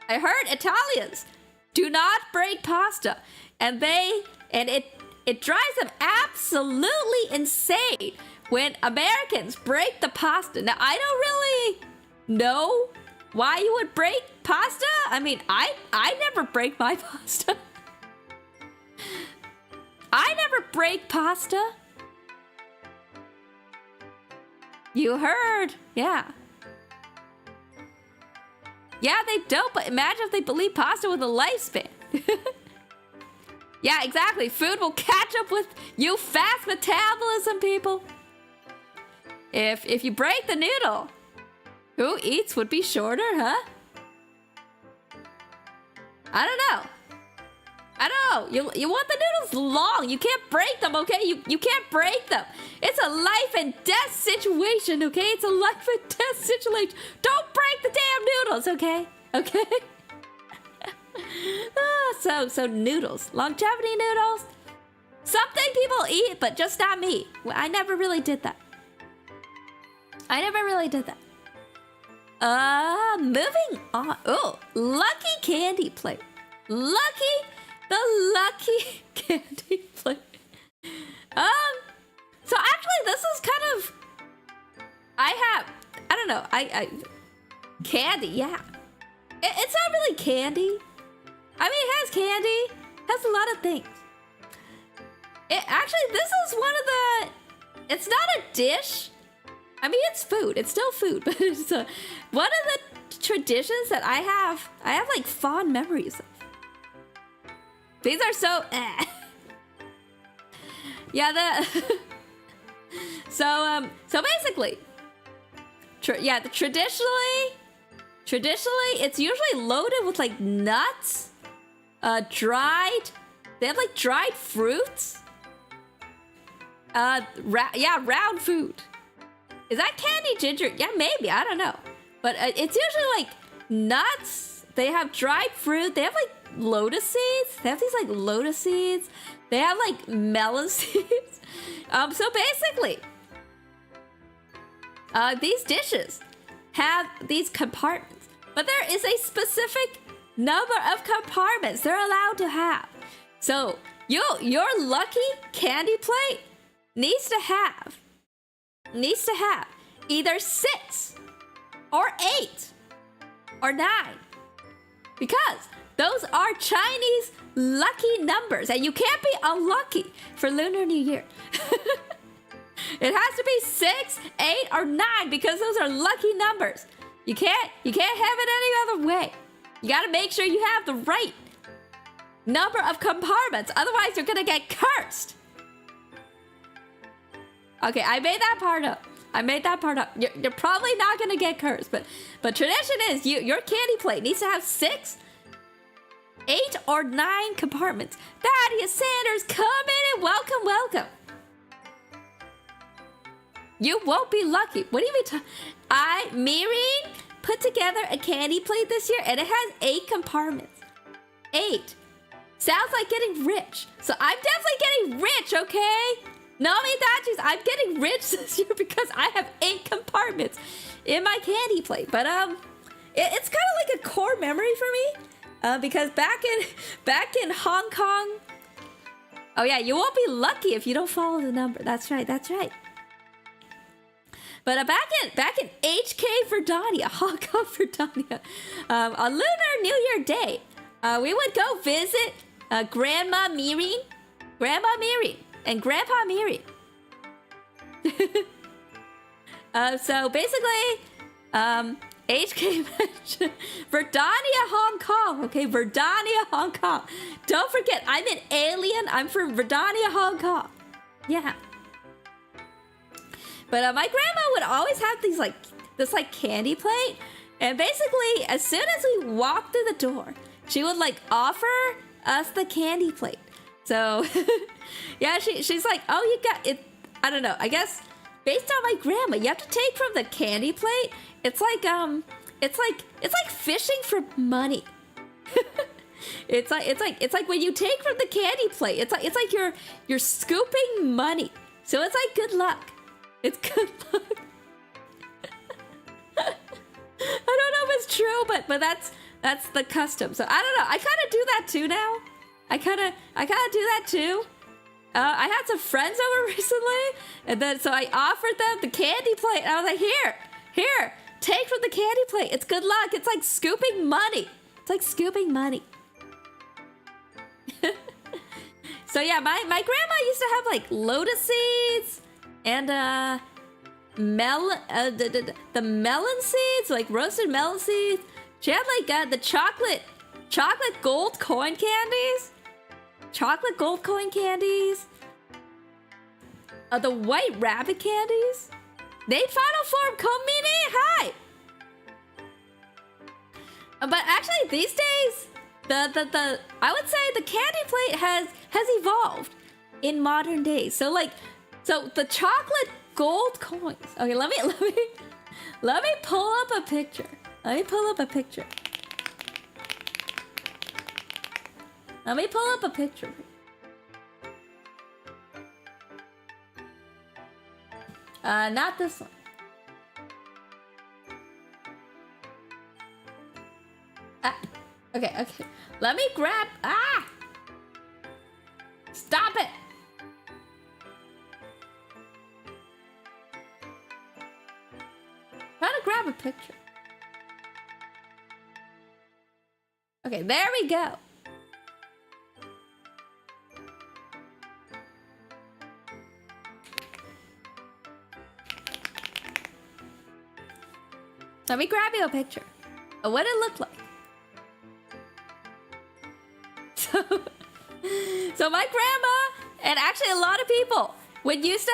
heard Italians do not break pasta, and it drives them absolutely insane when Americans break the pasta. Now, I don't really know why you would break pasta. I mean, I never break my pasta. I never break pasta. You heard, yeah. Yeah, they don't, but imagine if they believe pasta with a lifespan. Yeah, exactly. Food will catch up with you fast metabolism, people. If you break the noodle, who eats would be shorter, huh? I don't know. You want the noodles long. You can't break them, okay? You can't break them. It's a life and death situation, okay? It's a life and death situation. Don't break the damn noodles, okay? Okay? So noodles. Longevity noodles. something people eat, but just not me. I never really did that. Moving on. Oh, lucky candy plate. The lucky candy plate. So actually, this is kind of. I don't know. Candy. Yeah. It's not really candy. I mean, it has candy. It has a lot of things. Actually, this is one of the. It's not a dish. I mean, it's food. It's still food, but it's one of the traditions that I have like fond memories of. These are so. Yeah. So basically, traditionally, it's usually loaded with like nuts, dried. They have like dried fruits. Round food. Is that candy ginger? Yeah, maybe. I don't know. But it's usually like nuts. They have dried fruit. They have like lotus seeds. They have these like lotus seeds. They have like melon seeds. So basically, these dishes have these compartments. But there is a specific number of compartments they're allowed to have. So your lucky candy plate needs to have either 6 or 8 or 9, because those are Chinese lucky numbers, and you can't be unlucky for Lunar New Year. It has to be 6, 8, or 9 because those are lucky numbers. You can't have it any other way. You gotta make sure you have the right number of compartments, otherwise you're gonna get cursed. Okay, I made that part up. You're probably not gonna get cursed, but tradition is your candy plate needs to have 6, 8, or 9 compartments. Thaddeus Sanders, come in and welcome. You won't be lucky. What do you mean? Mirin put together a candy plate this year, and it has 8 compartments. 8. Sounds like getting rich. So I'm definitely getting rich, okay? Nami Thatchis, I'm getting rich this year because I have 8 compartments in my candy plate. But it's kind of like a core memory for me, because back in Hong Kong. Oh yeah, you won't be lucky if you don't follow the number. That's right. But back in HK Verdania, Hong Kong Verdania, on Lunar New Year Day, we would go visit Grandma Mirin, and Grandpa Mirin. So basically, HK Verdania, Hong Kong. Okay, Verdania, Hong Kong. Don't forget, I'm an alien. I'm from Verdania, Hong Kong. Yeah. But my grandma would always have this candy plate, and basically, as soon as we walked through the door, she would like offer us the candy plate. So, yeah, she's like, oh, you got it. I don't know. I guess based on my grandma, you have to take from the candy plate. It's like fishing for money. It's like when you take from the candy plate. It's like you're scooping money. So it's like good luck. It's good luck. I don't know if it's true, but that's the custom. So I don't know. I kind of do that too now. I kind of do that too. I had some friends over recently, and then so I offered them the candy plate, and I was like, here, take from the candy plate. It's good luck. It's like scooping money. So yeah, my grandma used to have like lotus seeds and the melon seeds, like roasted melon seeds. She had like the chocolate gold coin candies. The white rabbit candies. Nate Final Form, come meanie, hi. But actually, these days, the I would say the candy plate has evolved in modern days. So the chocolate gold coins. Okay, let me pull up a picture. Not this one. Okay. Let me grab. Stop it. Trying to grab a picture. Okay, there we go. Let me grab you a picture of what it looked like. So my grandma and actually a lot of people they used to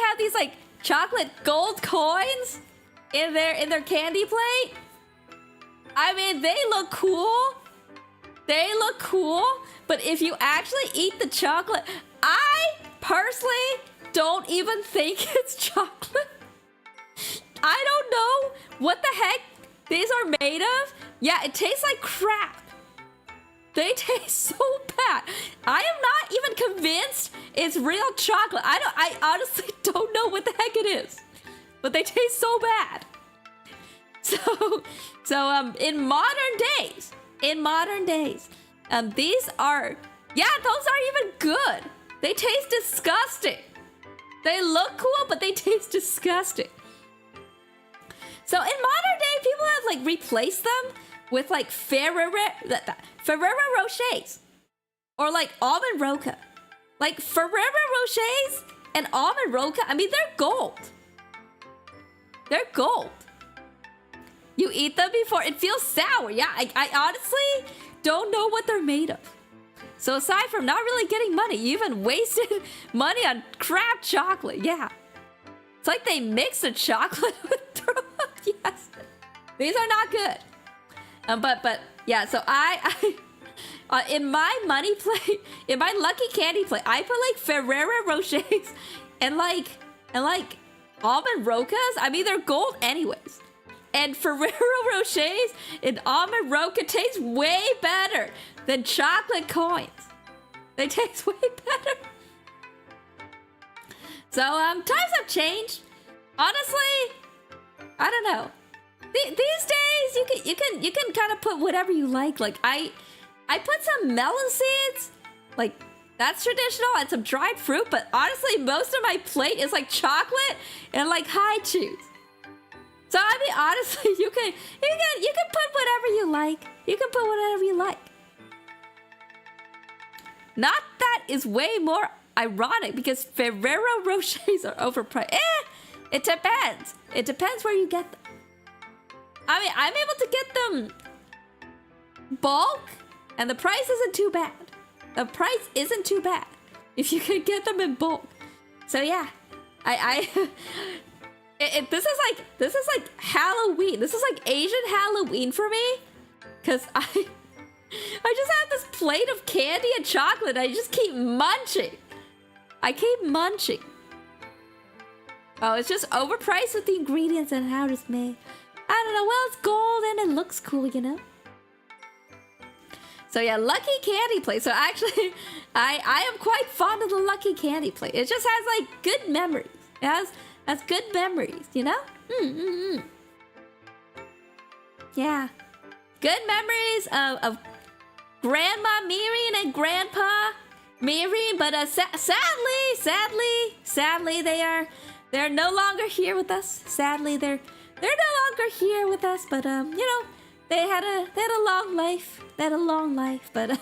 have these like chocolate gold coins in their candy plate. I mean, they look cool. They look cool, but if you actually eat the chocolate, I personally don't even think it's chocolate. I don't know what the heck these are made of. Yeah, it tastes like crap. They taste so bad. I am not even convinced it's real chocolate. I honestly don't know what the heck it is, but they taste so bad. So in modern days, these are, those aren't even good. They taste disgusting. They look cool, but they taste disgusting. So in modern day, people have like replaced them with like Ferrero Rochers or like almond roca. Like Ferrero Rochers and almond roca, I mean, they're gold. They're gold. You eat them before, it feels sour. Yeah, I honestly don't know what they're made of. So aside from not really getting money, you even wasted money on crap chocolate. Yeah. It's like they mix the chocolate with yes. These are not good. But yeah, so I in my money plate, in my lucky candy plate, I put like Ferrero Rochers and like almond rocas. I mean, they're gold anyways. And Ferrero Rochers and almond roca taste way better than chocolate coins. They taste way better. So times have changed. Honestly, I don't know. These days you can kind of put whatever you like. Like I put some melon seeds. Like that's traditional, and some dried fruit, but honestly most of my plate is like chocolate and like high chews. So I mean, honestly, you can put whatever you like. You can put whatever you like. Not that is way more ironic because Ferrero Rochers are overpriced. It depends. It depends where you get them. I mean, I'm able to get them bulk, and the price isn't too bad. The price isn't too bad if you can get them in bulk. So yeah, this is like Halloween. This is like Asian Halloween for me, cause I just have this plate of candy and chocolate. I just keep munching. I keep munching. Oh, it's just overpriced with the ingredients and how it's made. I don't know. Well, it's gold and it looks cool, you know. So yeah, lucky candy plate. So actually, I am quite fond of the lucky candy plate. It just has like good memories. It has good memories, you know. Yeah, good memories of Grandma Mirin and Grandpa Mirin. But sadly, they're no longer here with us. Sadly, they're no longer here with us. But you know, they had a long life. They had a long life. But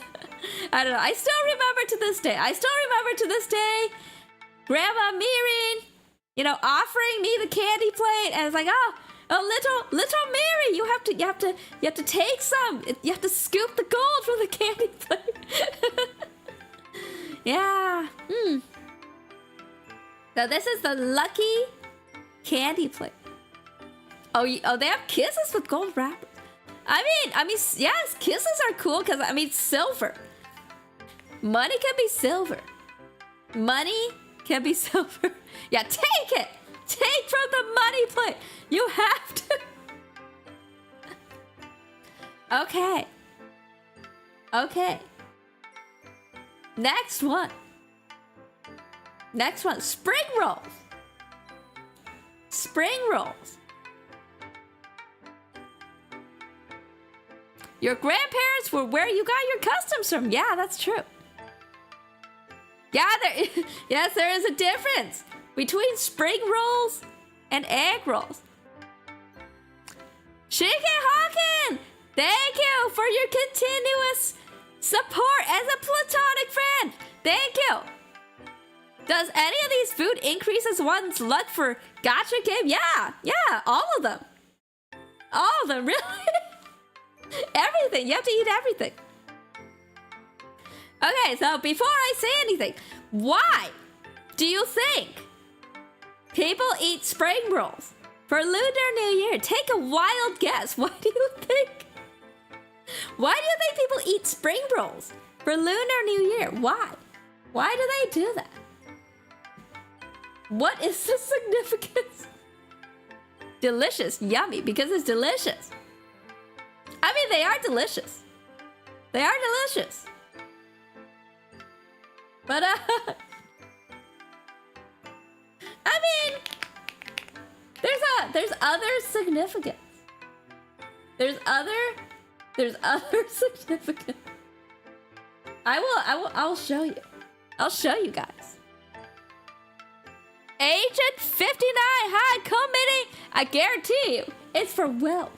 I don't know. I still remember to this day. Grandma Mirin, you know, offering me the candy plate, and it's like, oh, little Mary, you have to take some. You have to scoop the gold from the candy plate. Yeah. So this is the lucky candy plate. Oh, they have kisses with gold wrappers. I mean, yes, kisses are cool because I mean, silver. Money can be silver. Money can be silver. Yeah, take it. Take from the money plate. You have to. Okay. Next one. Spring rolls. spring rolls. Your grandparents were where you got your customs from. Yeah, that's true. Yeah, yes, there is a difference between spring rolls and egg rolls. Shike Hawken, thank you for your continuous support as a platonic friend. Thank you. Does any of these food increases one's luck for gacha game? Yeah, all of them. All of them, really? Everything. You have to eat everything. Okay, so before I say anything, why do you think people eat spring rolls for Lunar New Year? Take a wild guess. Why do you think people eat spring rolls for Lunar New Year? Why? Why do they do that? What is the significance? Delicious, yummy, because it's delicious. I mean, they are delicious. They are delicious. But, I mean, there's other significance. There's other significance. I'll show you. I'll show you guys. Agent 59, hi, committee. I guarantee you, it's for wealth.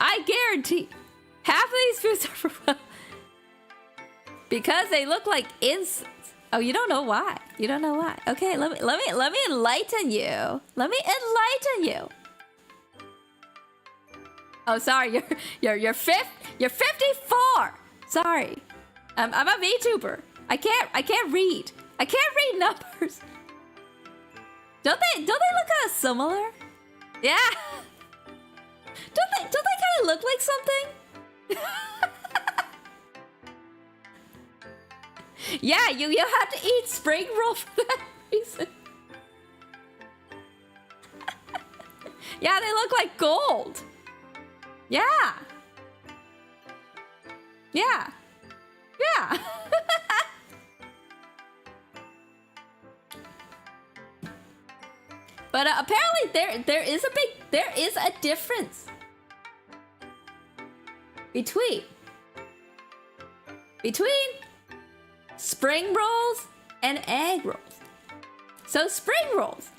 I guarantee half of these foods are for wealth. Because they look like incense. Oh, you don't know why. You don't know why. Okay, let me enlighten you. Let me enlighten you. Oh, sorry, you're 54. Sorry. I'm a VTuber. I can't read. I can't read numbers. Don't they look kind of similar? Yeah. Don't they kind of look like something? Yeah, you have to eat spring roll for that reason. Yeah, they look like gold. Yeah. Yeah. Yeah. But apparently there is a difference between spring rolls and egg rolls. So spring rolls.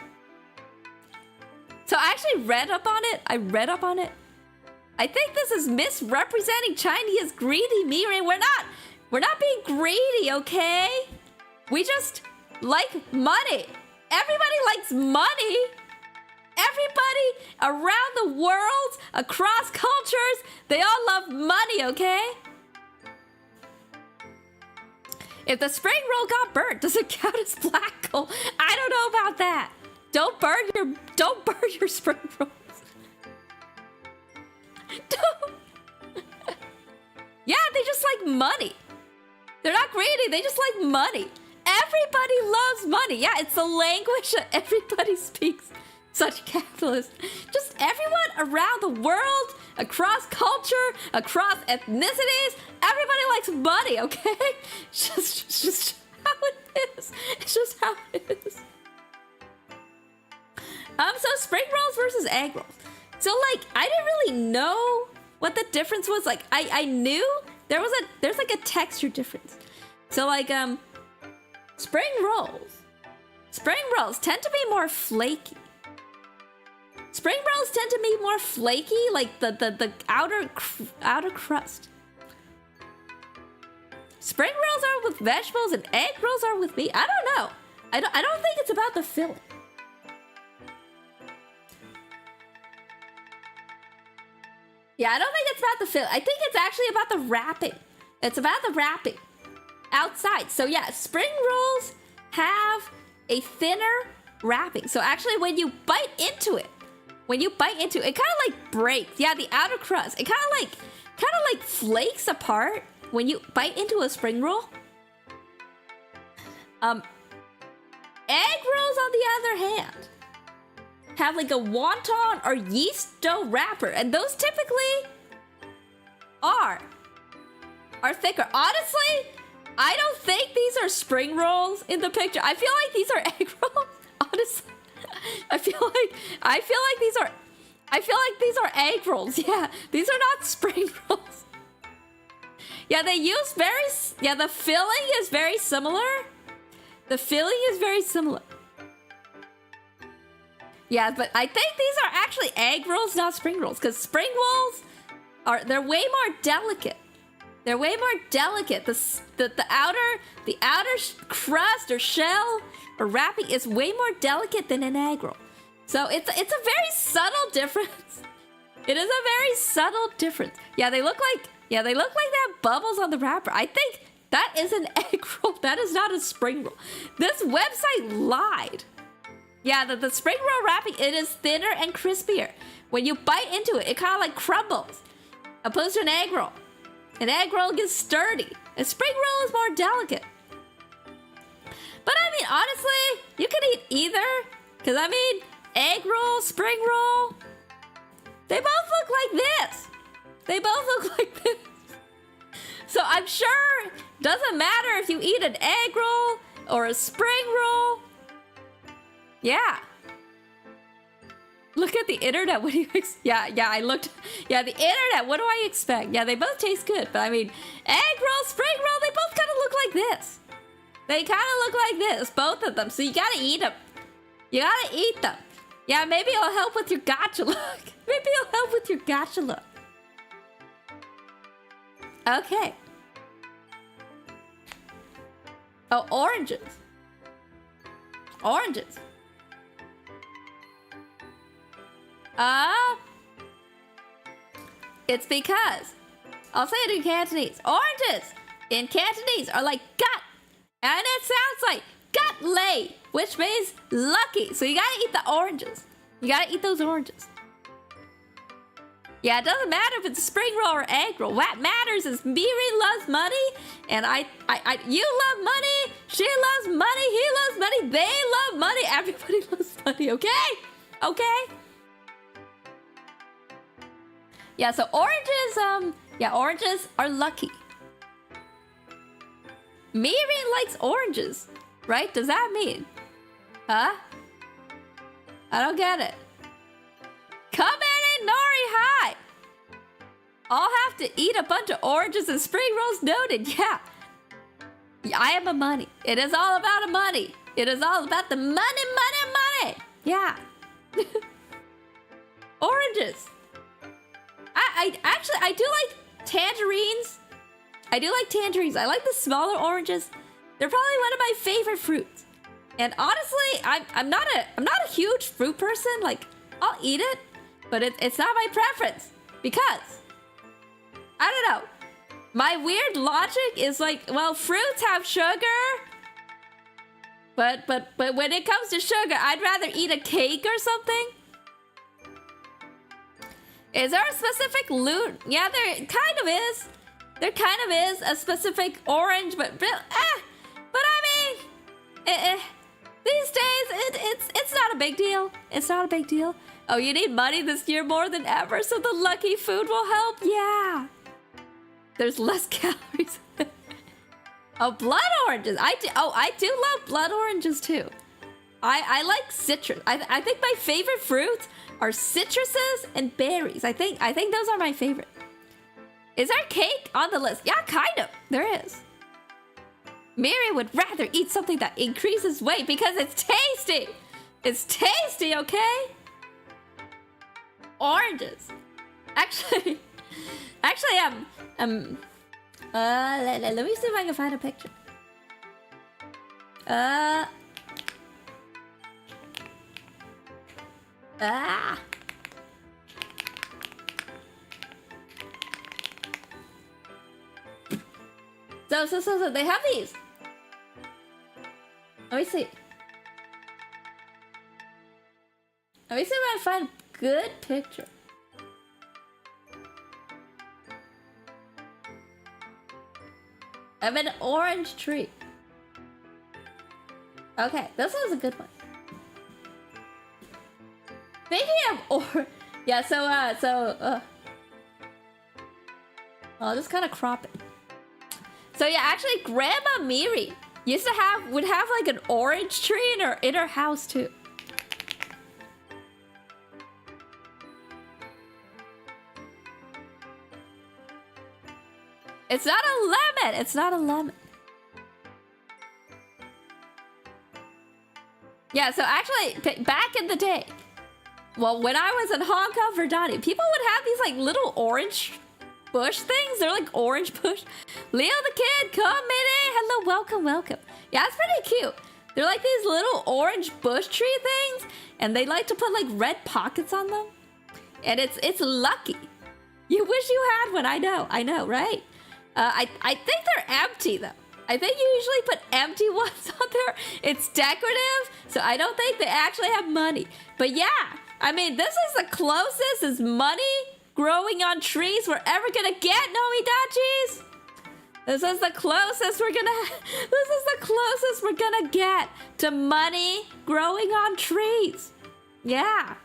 So I actually read up on it. I think this is misrepresenting Chinese greedy Mirin. We're not being greedy, okay? We just like money. Everybody likes money. Everybody around the world, across cultures, they all love money, okay? If the spring roll got burnt, does it count as black coal? I don't know about that. Don't burn your spring rolls. Don't. Yeah, they just like money. They're not greedy, they just like money. Everybody loves money. Yeah, it's the language that everybody speaks. Such capitalist. Just everyone around the world, across culture, across ethnicities, everybody likes money, okay? Just how it is. It's just how it is. So spring rolls versus egg rolls. So like, I didn't really know what the difference was. Like, I knew there's like a texture difference. So like, spring rolls tend to be more flaky. Spring rolls tend to be more flaky, like the outer crust. Spring rolls are with vegetables and egg rolls are with meat. I don't know. I don't think it's about the filling. Yeah, I don't think it's about the filling. I think it's actually about the wrapping. It's about the wrapping outside. So yeah, spring rolls have a thinner wrapping. So actually when you bite into it, it kind of like breaks. Yeah, the outer crust. It kind of like flakes apart when you bite into a spring roll. Egg rolls, on the other hand, have like a wonton or yeast dough wrapper, and those typically are thicker. Honestly, I don't think these are spring rolls in the picture. I feel like these are egg rolls. Honestly, I feel like these are egg rolls. Yeah, these are not spring rolls. Yeah, they use the filling is very similar. The filling is very similar. Yeah, but I think these are actually egg rolls, not spring rolls, because spring rolls they're way more delicate. They're way more delicate. The outer crust or shell or wrapping is way more delicate than an egg roll. So it's a very subtle difference. It is a very subtle difference. Yeah, they look like they have bubbles on the wrapper. I think that is an egg roll. That is not a spring roll. This website lied. Yeah, the spring roll wrapping, it is thinner and crispier. When you bite into it, it kind of like crumbles, opposed to an egg roll. An egg roll gets sturdy. A spring roll is more delicate. But I mean, honestly, you can eat either. Because I mean, egg roll, spring roll, they both look like this. They both look like this. So I'm sure it doesn't matter if you eat an egg roll or a spring roll. Yeah. Look at the internet. What do you I looked. Yeah, the internet. What do I expect? Yeah, they both taste good. But I mean, egg roll, spring roll, they both kind of look like this. They kind of look like this, both of them. So you gotta eat them. You gotta eat them. Yeah, maybe it'll help with your gacha look. Maybe it'll help with your gacha look. Okay. Oh, oranges. Oranges. It's because I'll say it in Cantonese. Oranges in Cantonese are like gat, and it sounds like gat lay, which means lucky. So you gotta eat the oranges. You gotta eat those oranges. Yeah, it doesn't matter if it's a spring roll or egg roll. What matters is Mirin loves money, and you love money, she loves money, he loves money, they love money, everybody loves money, okay? Okay? Yeah, so oranges are lucky. Mirin likes oranges, right? Does that mean? Huh? I don't get it. Come in, Nori, hi! I'll have to eat a bunch of oranges and spring rolls noted, yeah. I am a money. It is all about the money. It is all about the money, money, money. Yeah. Oranges. I do like tangerines. I do like tangerines. I like the smaller oranges. They're probably one of my favorite fruits. And honestly, I'm not a huge fruit person. Like, I'll eat it, but it's not my preference because I don't know. My weird logic is like, well, fruits have sugar, but when it comes to sugar, I'd rather eat a cake or something. Is there a specific loot? Yeah, there kind of is. There kind of is a specific orange, but I mean, these days it's not a big deal. It's not a big deal. Oh, you need money this year more than ever, so the lucky food will help. Yeah. There's less calories. Oh, blood oranges. I do love blood oranges too. I like citrus. I think my favorite fruits are citruses and berries. I think those are my favorite. Is there cake on the list? Yeah, kind of. There is. Miri would rather eat something that increases weight because it's tasty. It's tasty, okay? Oranges. Actually, let me see if I can find a picture. So they have these. Let me see. Let me see if I can find a good picture. Of an orange tree. Okay, this was a good one. Speaking of yeah, I'll just kind of crop it. So yeah, actually, Grandma Miri would have like an orange tree in her house too. It's not a lemon. It's not a lemon. Yeah, so actually, back in the day, well, when I was in Hong Kong for Donnie, people would have these like little orange bush things. They're like orange bush. Leo the kid, come in. Hello, welcome, welcome. Yeah, it's pretty cute. They're like these little orange bush tree things, and they like to put like red pockets on them. And it's lucky. You wish you had one. I know, right? I think they're empty though. I think you usually put empty ones on there. It's decorative, so I don't think they actually have money. But yeah, I mean, this is the closest as money growing on trees we're ever gonna get, Nomidachis. This is the closest we're gonna get to money growing on trees. Yeah.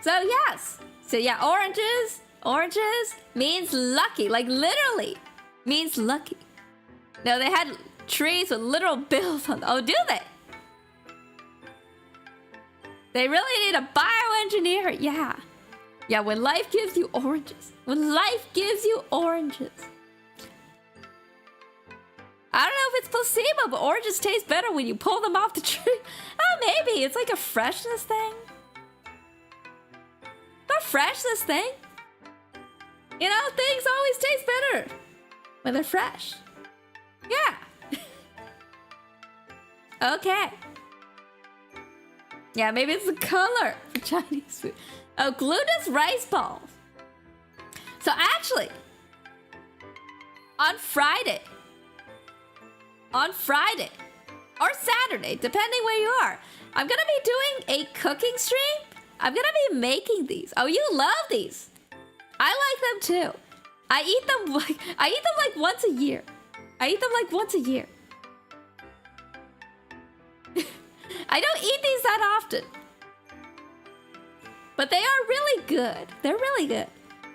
So yes. So yeah, oranges means lucky, like literally means lucky. No, they had trees with literal bills on them. Oh, do they? They really need a bioengineer. Yeah. Yeah, when life gives you oranges. When life gives you oranges. I don't know if it's placebo, but oranges taste better when you pull them off the tree. Oh, maybe. It's like a freshness thing. A freshness thing. You know, things always taste better when they're fresh. Yeah. Okay. Yeah, maybe it's the color for Chinese food. Oh, glutinous rice balls. So actually, on Friday, or Saturday, depending where you are, I'm gonna be doing a cooking stream. I'm gonna be making these. Oh, you love these. I like them too. I eat them like once a year. I don't eat these that often. But they are really good. They're really good.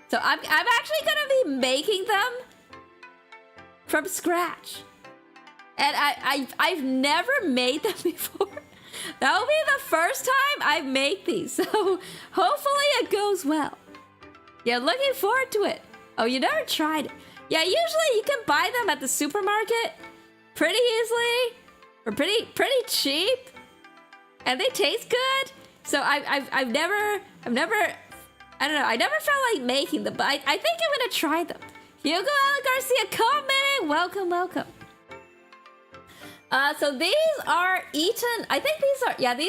So I'm actually gonna be making them from scratch. And I've never made them before. That will be the first time I make these. So hopefully it goes well. Yeah, looking forward to it. Oh, you never tried it. Yeah, usually you can buy them at the supermarket pretty easily or pretty cheap. And they taste good. So I've never, I don't know, I never felt like making them, but I think I'm gonna try them. Hugo Alan Garcia, come in, welcome. So these are eaten, I think these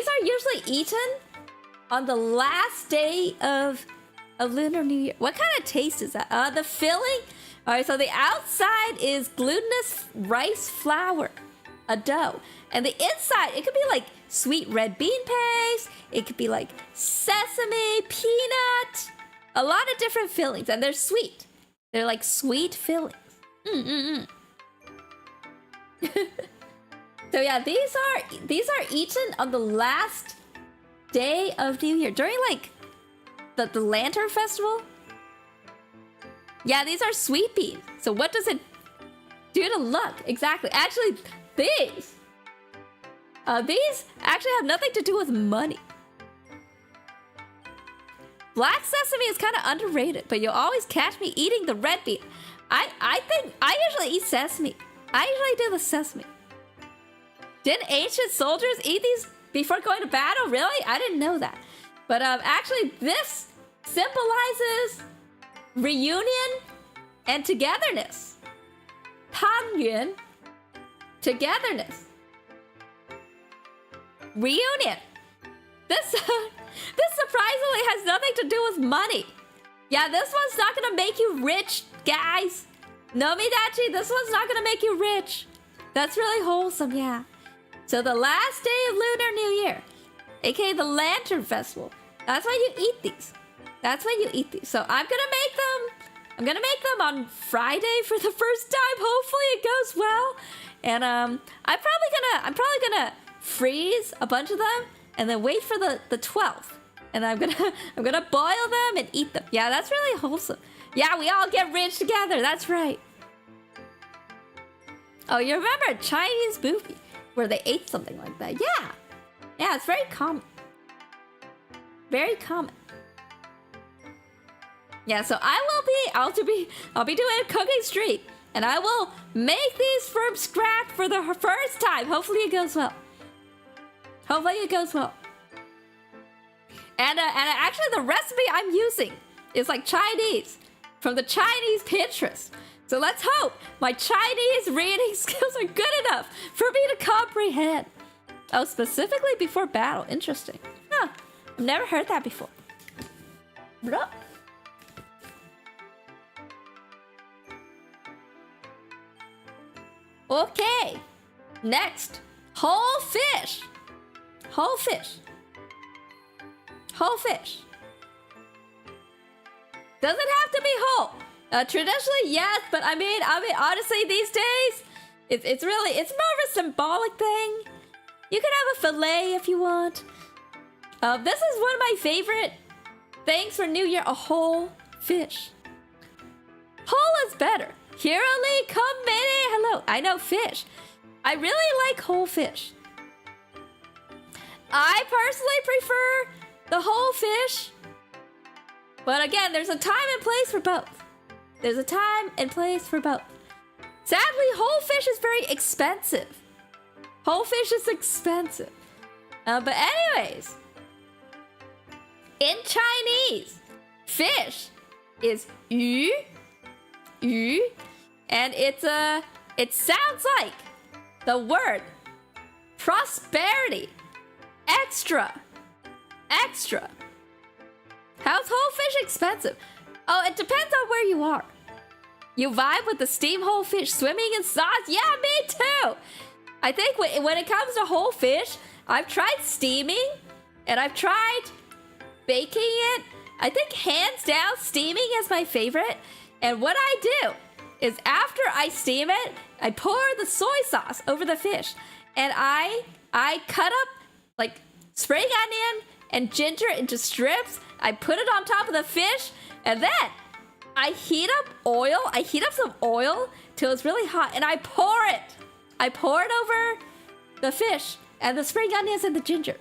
are usually eaten on the last day of Lunar New Year. What kind of taste is that? The filling, alright, so the outside is glutinous rice flour, a dough. And the inside, it could be like sweet red bean paste, it could be like sesame, peanut, a lot of different fillings, and they're sweet. They're like sweet fillings. So yeah, these are eaten on the last day of New Year during like the Lantern Festival. Yeah, these are sweet beans. So what does it do to look? Exactly. Actually, these actually have nothing to do with money. Black sesame is kind of underrated, but you'll always catch me eating the red bean. I think I usually eat sesame. I usually do the sesame. Didn't ancient soldiers eat these before going to battle? Really? I didn't know that. But actually, this symbolizes reunion and togetherness. Tanyuan, togetherness. Reunion. This surprisingly has nothing to do with money. Yeah, this one's not gonna make you rich, guys. Nomidachi, this one's not gonna make you rich. That's really wholesome, yeah. So the last day of Lunar New Year, aka the Lantern Festival, that's when you eat these. That's when you eat these. So I'm gonna make them on Friday for the first time. Hopefully it goes well. And I'm probably gonna freeze a bunch of them and then wait for the 12th. And I'm gonna boil them and eat them. Yeah, that's really wholesome. Yeah, we all get rich together. That's right. Oh, you remember a Chinese movie where they ate something like that? Yeah. Yeah, it's very common. Very common. Yeah, so I'll be doing a cooking stream, and I will make these from scratch for the first time. Hopefully it goes well. Hopefully it goes well. And actually the recipe I'm using is like Chinese, from the Chinese Pinterest. So let's hope my Chinese reading skills are good enough for me to comprehend. Oh, specifically before battle. Interesting. Huh. I've never heard that before. Blah. Okay. Next. Whole fish. Whole fish. Whole fish. Does it have to be whole? Traditionally, yes, but I mean, honestly, these days, it's more of a symbolic thing. You can have a fillet if you want. This is one of my favorite things for New Year, a whole fish. Whole is better. Hiroli, come meanie, hello. I know fish. I really like whole fish. I personally prefer the whole fish. But again, there's a time and place for both. There's a time and place for both. Sadly, whole fish is very expensive. Whole fish is expensive. But anyways, in Chinese, fish is yu, yu, and it sounds like the word prosperity, extra, extra. How's whole fish expensive? Oh, it depends on where you are. You vibe with the steamed whole fish swimming in sauce? Yeah, me too. I think when it comes to whole fish, I've tried steaming and I've tried baking it. I think hands down steaming is my favorite. And what I do is after I steam it, I pour the soy sauce over the fish and I cut up like spring onion and ginger into strips. I put it on top of the fish and then I heat up oil. I heat up some oil till it's really hot and I pour it. I pour it over the fish and the spring onions and the ginger.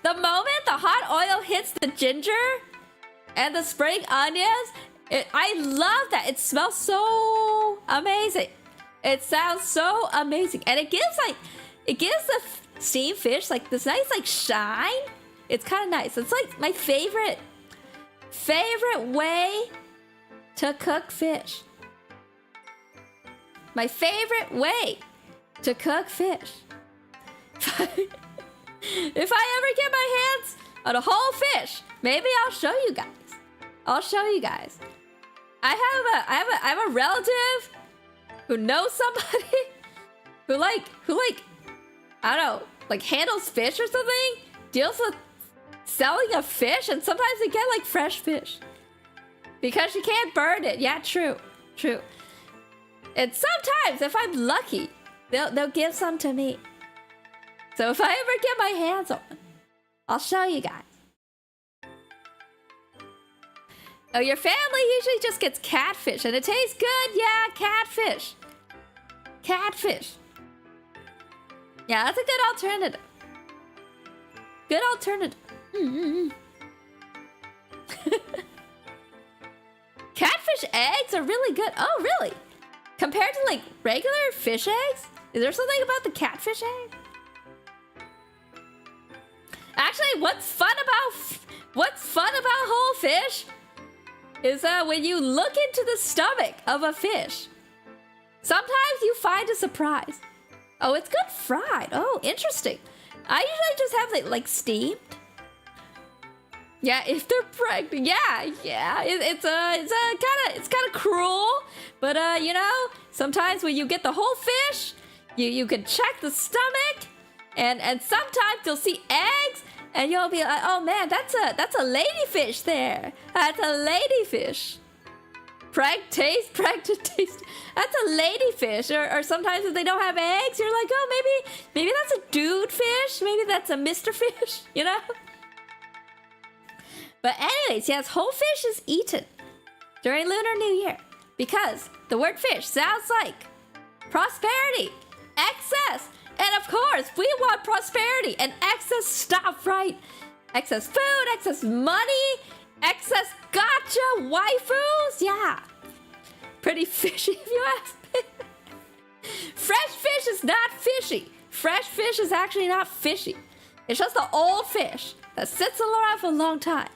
The moment the hot oil hits the ginger and the spring onions, I love that. It smells so amazing. It sounds so amazing. And it gives the steamed fish like this nice like shine. It's kind of nice. It's like my favorite way to cook fish. My favorite way to cook fish. If I ever get my hands on a whole fish, maybe I'll show you guys. I'll show you guys. I have a relative who knows somebody who like I don't know, like handles fish or something, deals with selling a fish, and sometimes they get like fresh fish because you can't burn it. Yeah, true. And sometimes, if I'm lucky, they'll give some to me. So if I ever get my hands on it, I'll show you guys. Oh, your family usually just gets catfish, and it tastes good. Yeah, catfish. Catfish. Yeah, that's a good alternative. Good alternative. Catfish eggs are really good. Oh, really? Compared to like regular fish eggs? Is there something about the catfish egg? Actually, what's fun about whole fish is when you look into the stomach of a fish, sometimes you find a surprise. Oh, it's good fried. Oh, interesting. I usually just have it like steamed. Yeah, if they're pregnant, yeah, it's kind of cruel, but you know, sometimes when you get the whole fish, you can check the stomach, and sometimes you'll see eggs, and you'll be like, oh man, that's a ladyfish there. That's a ladyfish. Pregnant taste. That's a ladyfish. Or sometimes if they don't have eggs, you're like, oh, maybe that's a dude fish. Maybe that's a Mr. Fish. You know. But anyways, yes, whole fish is eaten. during Lunar New Year. Because the word fish sounds like prosperity, excess, and of course, we want prosperity and excess stuff, right? Excess food, excess money, excess gotcha waifus, yeah. Pretty fishy if you ask me. Fresh fish is not fishy. Fresh fish is actually not fishy. It's just the old fish that sits around for a long time.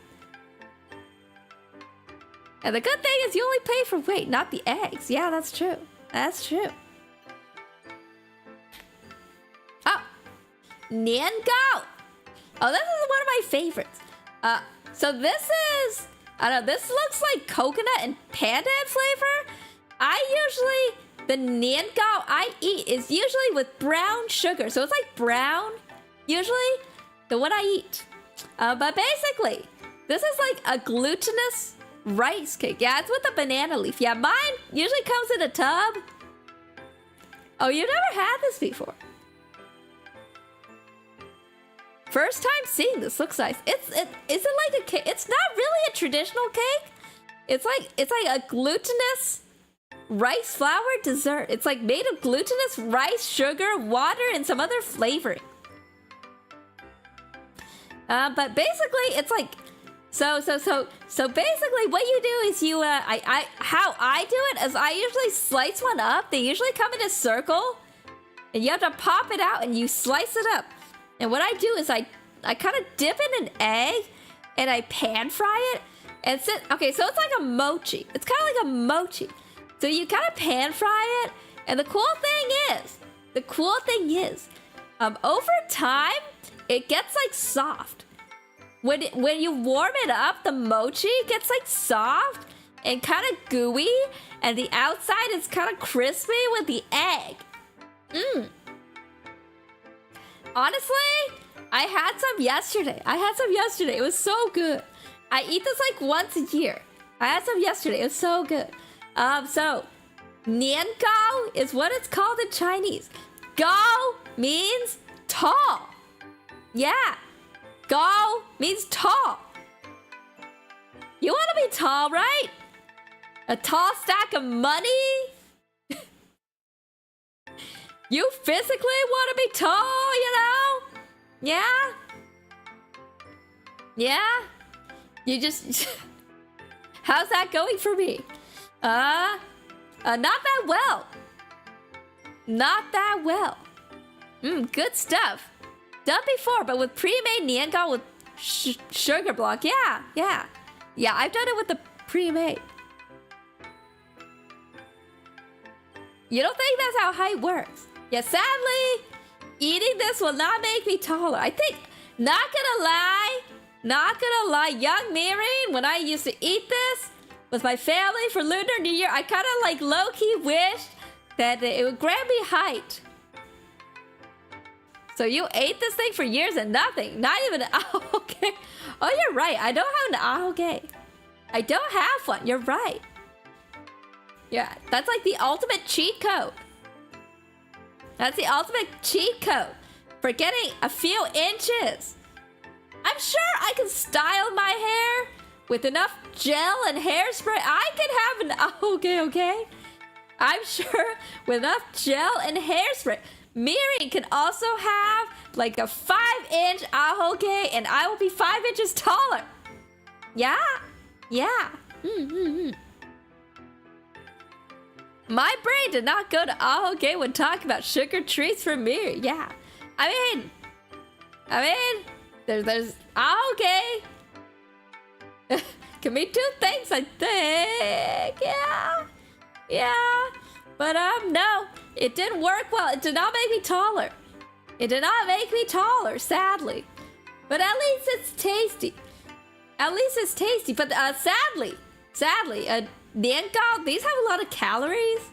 And the good thing is you only pay for weight, not the eggs. Yeah, that's true. That's true. Oh, Nian Gao. Oh, this is one of my favorites. So this is, I don't know, this looks like coconut and pandan flavor. The Nian Gao I eat is usually with brown sugar. So it's like brown, usually, the one I eat. But basically, this is like a glutinous rice cake. Yeah, it's with a banana leaf. Yeah, mine usually comes in a tub. Oh, you've never had this before. First time seeing this. Looks nice. Is it like a cake? It's not really a traditional cake. It's like a glutinous rice flour dessert. It's like made of glutinous rice, sugar, water, and some other flavoring. But basically, it's like so basically, what you do is you how I do it is I usually slice one up. They usually come in a circle, and you have to pop it out and you slice it up. And what I do is I kind of dip in an egg and I pan fry it. And okay, so it's like a mochi. It's kind of like a mochi. So you kind of pan fry it. And the cool thing is, over time, it gets like soft. When you warm it up, the mochi gets like soft and kind of gooey. And the outside is kind of crispy with the egg. Honestly, I had some yesterday. It was so good. I eat this like once a year. I had some yesterday. It was so good. So Nian Gao is what it's called in Chinese. Gao means tall. Yeah. Gao means tall. You want to be tall, right? A tall stack of money? You physically want to be tall, you know? Yeah? Yeah? You just... How's that going for me? Not that well. Not that well. Good stuff. Done before, but with pre-made Nian Gao with sugar block. Yeah, yeah. Yeah, I've done it with the pre-made. You don't think that's how height works? Yeah, sadly, eating this will not make me taller. I think, not gonna lie, young Mirin, when I used to eat this with my family for Lunar New Year, I kind of like low-key wished that it would grant me height. So you ate this thing for years and nothing. Not even an ahoge. Oh, you're right. I don't have an ahoge. I don't have one. You're right. Yeah, that's like the ultimate cheat code. That's the ultimate cheat code for getting a few inches. I'm sure I can style my hair with enough gel and hairspray. I can have an ahoge, okay? I'm sure with enough gel and hairspray. Mirin can also have like a 5-inch ahoge and I will be 5 inches taller. Yeah, yeah. My brain did not go to ahoge when talking about sugar treats for Mirin. Yeah, I mean, there's ahoge. Can be two things, I think. Yeah. But no, it didn't work well. It did not make me taller. It did not make me taller, sadly. But at least it's tasty. At least it's tasty. But sadly, Nian Gao, these have a lot of calories,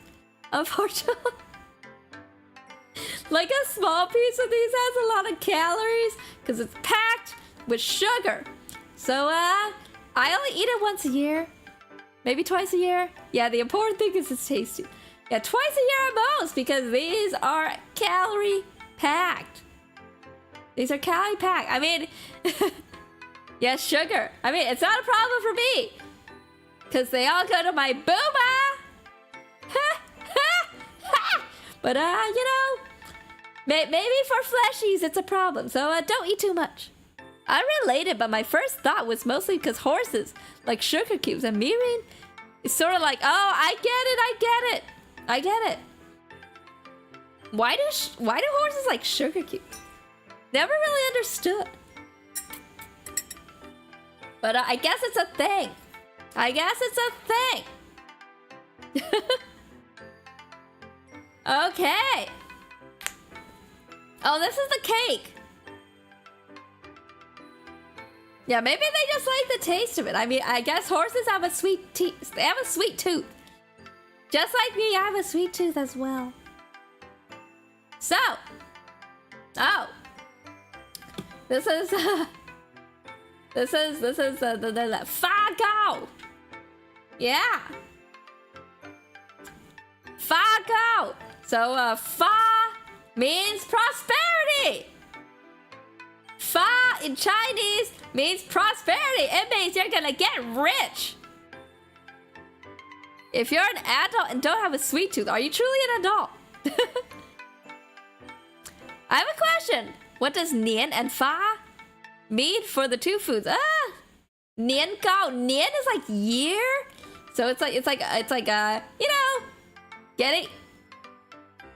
unfortunately. Like a small piece of these has a lot of calories because it's packed with sugar. So I only eat it once a year, maybe twice a year. Yeah, the important thing is it's tasty. Yeah, twice a year at most because these are calorie packed. These are calorie packed. I mean, yeah, sugar. I mean, it's not a problem for me Because they all go to my booba. But, you know, maybe for fleshies it's a problem. So don't eat too much. Unrelated, but my first thought was mostly because horses like sugar cubes. And Mirin is sort of like, oh, I get it. Why do horses like sugar cubes? Never really understood. But I guess it's a thing. Okay. Oh, this is the cake. Yeah, maybe they just like the taste of it. I mean, I guess horses have a sweet teeth. They have a sweet tooth. Just like me, I have a sweet tooth as well. So, this is the fa gao. Yeah, fa gao. So fa means prosperity. Fa in Chinese means prosperity. It means you're gonna get rich. If you're an adult and don't have a sweet tooth, are you truly an adult? I have a question. What does nian and fa mean for the two foods? Nian gao. Nian is like year, so it's like you know, getting.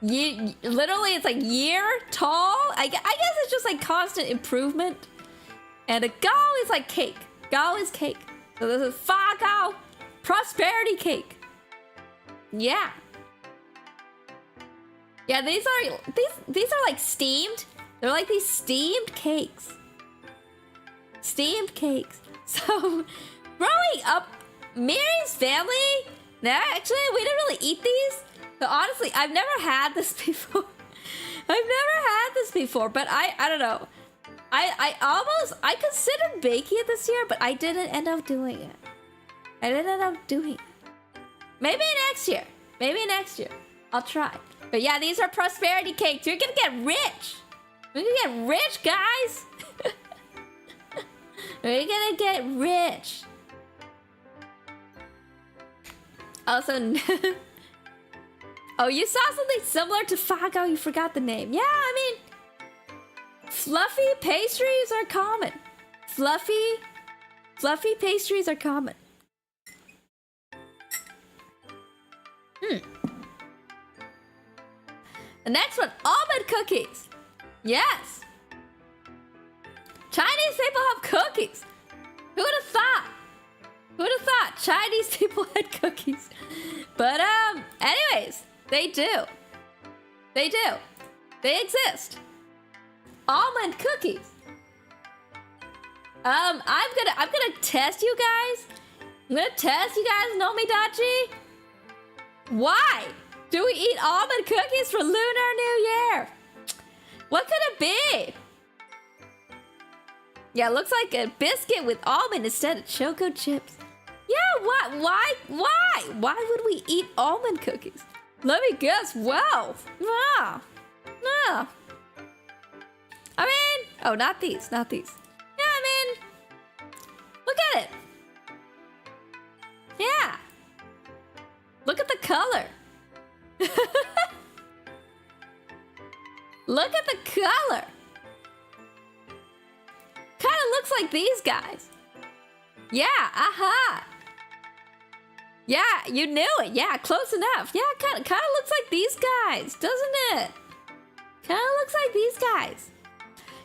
Literally, it's like year tall. I guess it's just like constant improvement. And a gao is like cake. Gao is cake. So this is fa gao, prosperity cake. Yeah. Yeah, these are like steamed. They're like these steamed cakes. Steamed cakes. So, growing up, Mirin's family, actually, we didn't really eat these. So honestly, I've never had this before. But I don't know. I considered baking it this year, but I didn't end up doing it. Maybe next year. I'll try. But yeah, these are prosperity cakes. You're gonna get rich. We're gonna get rich, guys. We're gonna get rich. Also, oh, you saw something similar to fa gao. You forgot the name. Yeah, I mean, fluffy pastries are common. Fluffy pastries are common. The next one, almond cookies. Yes. Chinese people have cookies. Who would have thought? Chinese people had cookies. But anyways, they do. They exist. Almond cookies. I'm gonna test you guys. Nomidachi. Why do we eat almond cookies for Lunar New Year? What could it be? Yeah, it looks like a biscuit with almond instead of choco chips. Yeah, what? Why? Why would we eat almond cookies? Let me guess. Well, no. I mean, oh, not these. Yeah, I mean, look at it. Yeah. Look at the color. Look at the color. Kind of looks like these guys. Yeah, aha. Yeah, you knew it. Yeah, close enough. Yeah, kind of looks like these guys, doesn't it? Kind of looks like these guys.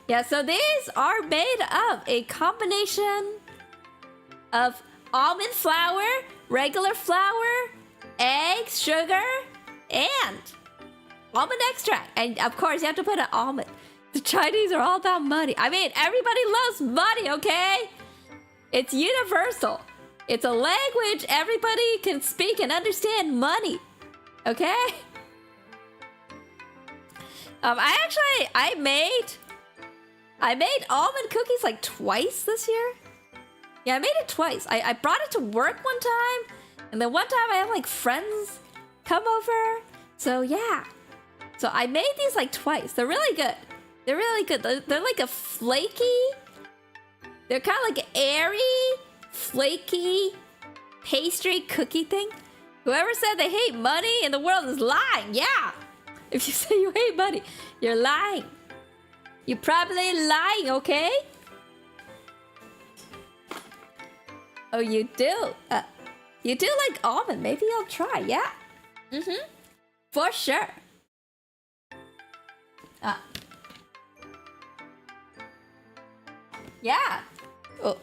Yeah, so these are made of a combination of almond flour, regular flour, eggs, sugar, and almond extract. And of course, you have to put an almond. The Chinese are all about money. I mean, everybody loves money, okay? It's universal. It's a language everybody can speak and understand money. Okay? I made almond cookies like twice this year. Yeah, I made it twice. I brought it to work one time, and then one time I had like friends come over. So yeah. So I made these like twice. They're really good. They're like a flaky. They're kind of like airy, flaky pastry cookie thing. Whoever said they hate money in the world is lying. Yeah. If you say you hate money, you're lying. You're probably lying, okay? Oh, you do? You do like almond. Maybe I'll try, yeah? Mm-hmm. For sure. Yeah. Oh.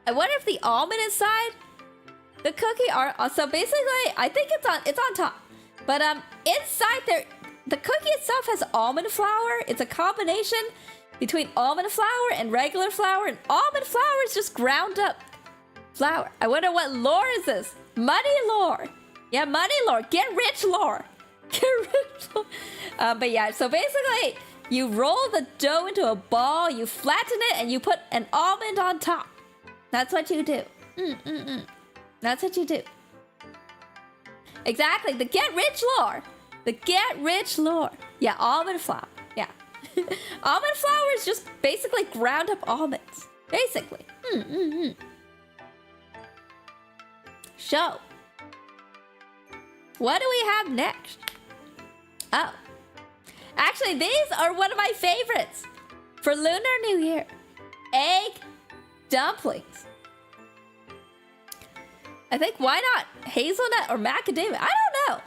I wonder if the almond inside the cookie are so basically I think it's on top. But inside there the cookie itself has almond flour. It's a combination between almond flour and regular flour, and almond flour is just ground up flour. I wonder what lore is this? Money lore. Yeah, money lore. Get rich lore. Get rich lore. But yeah, so basically you roll the dough into a ball, you flatten it, and you put an almond on top. That's what you do. That's what you do. Exactly, the get rich lore. The get rich lore. Yeah, almond flour. Yeah. Almond flour is just basically ground up almonds. Basically. So, what do we have next? Oh. Actually, these are one of my favorites for Lunar New Year. Egg dumplings. I think why not hazelnut or macadamia? I don't know.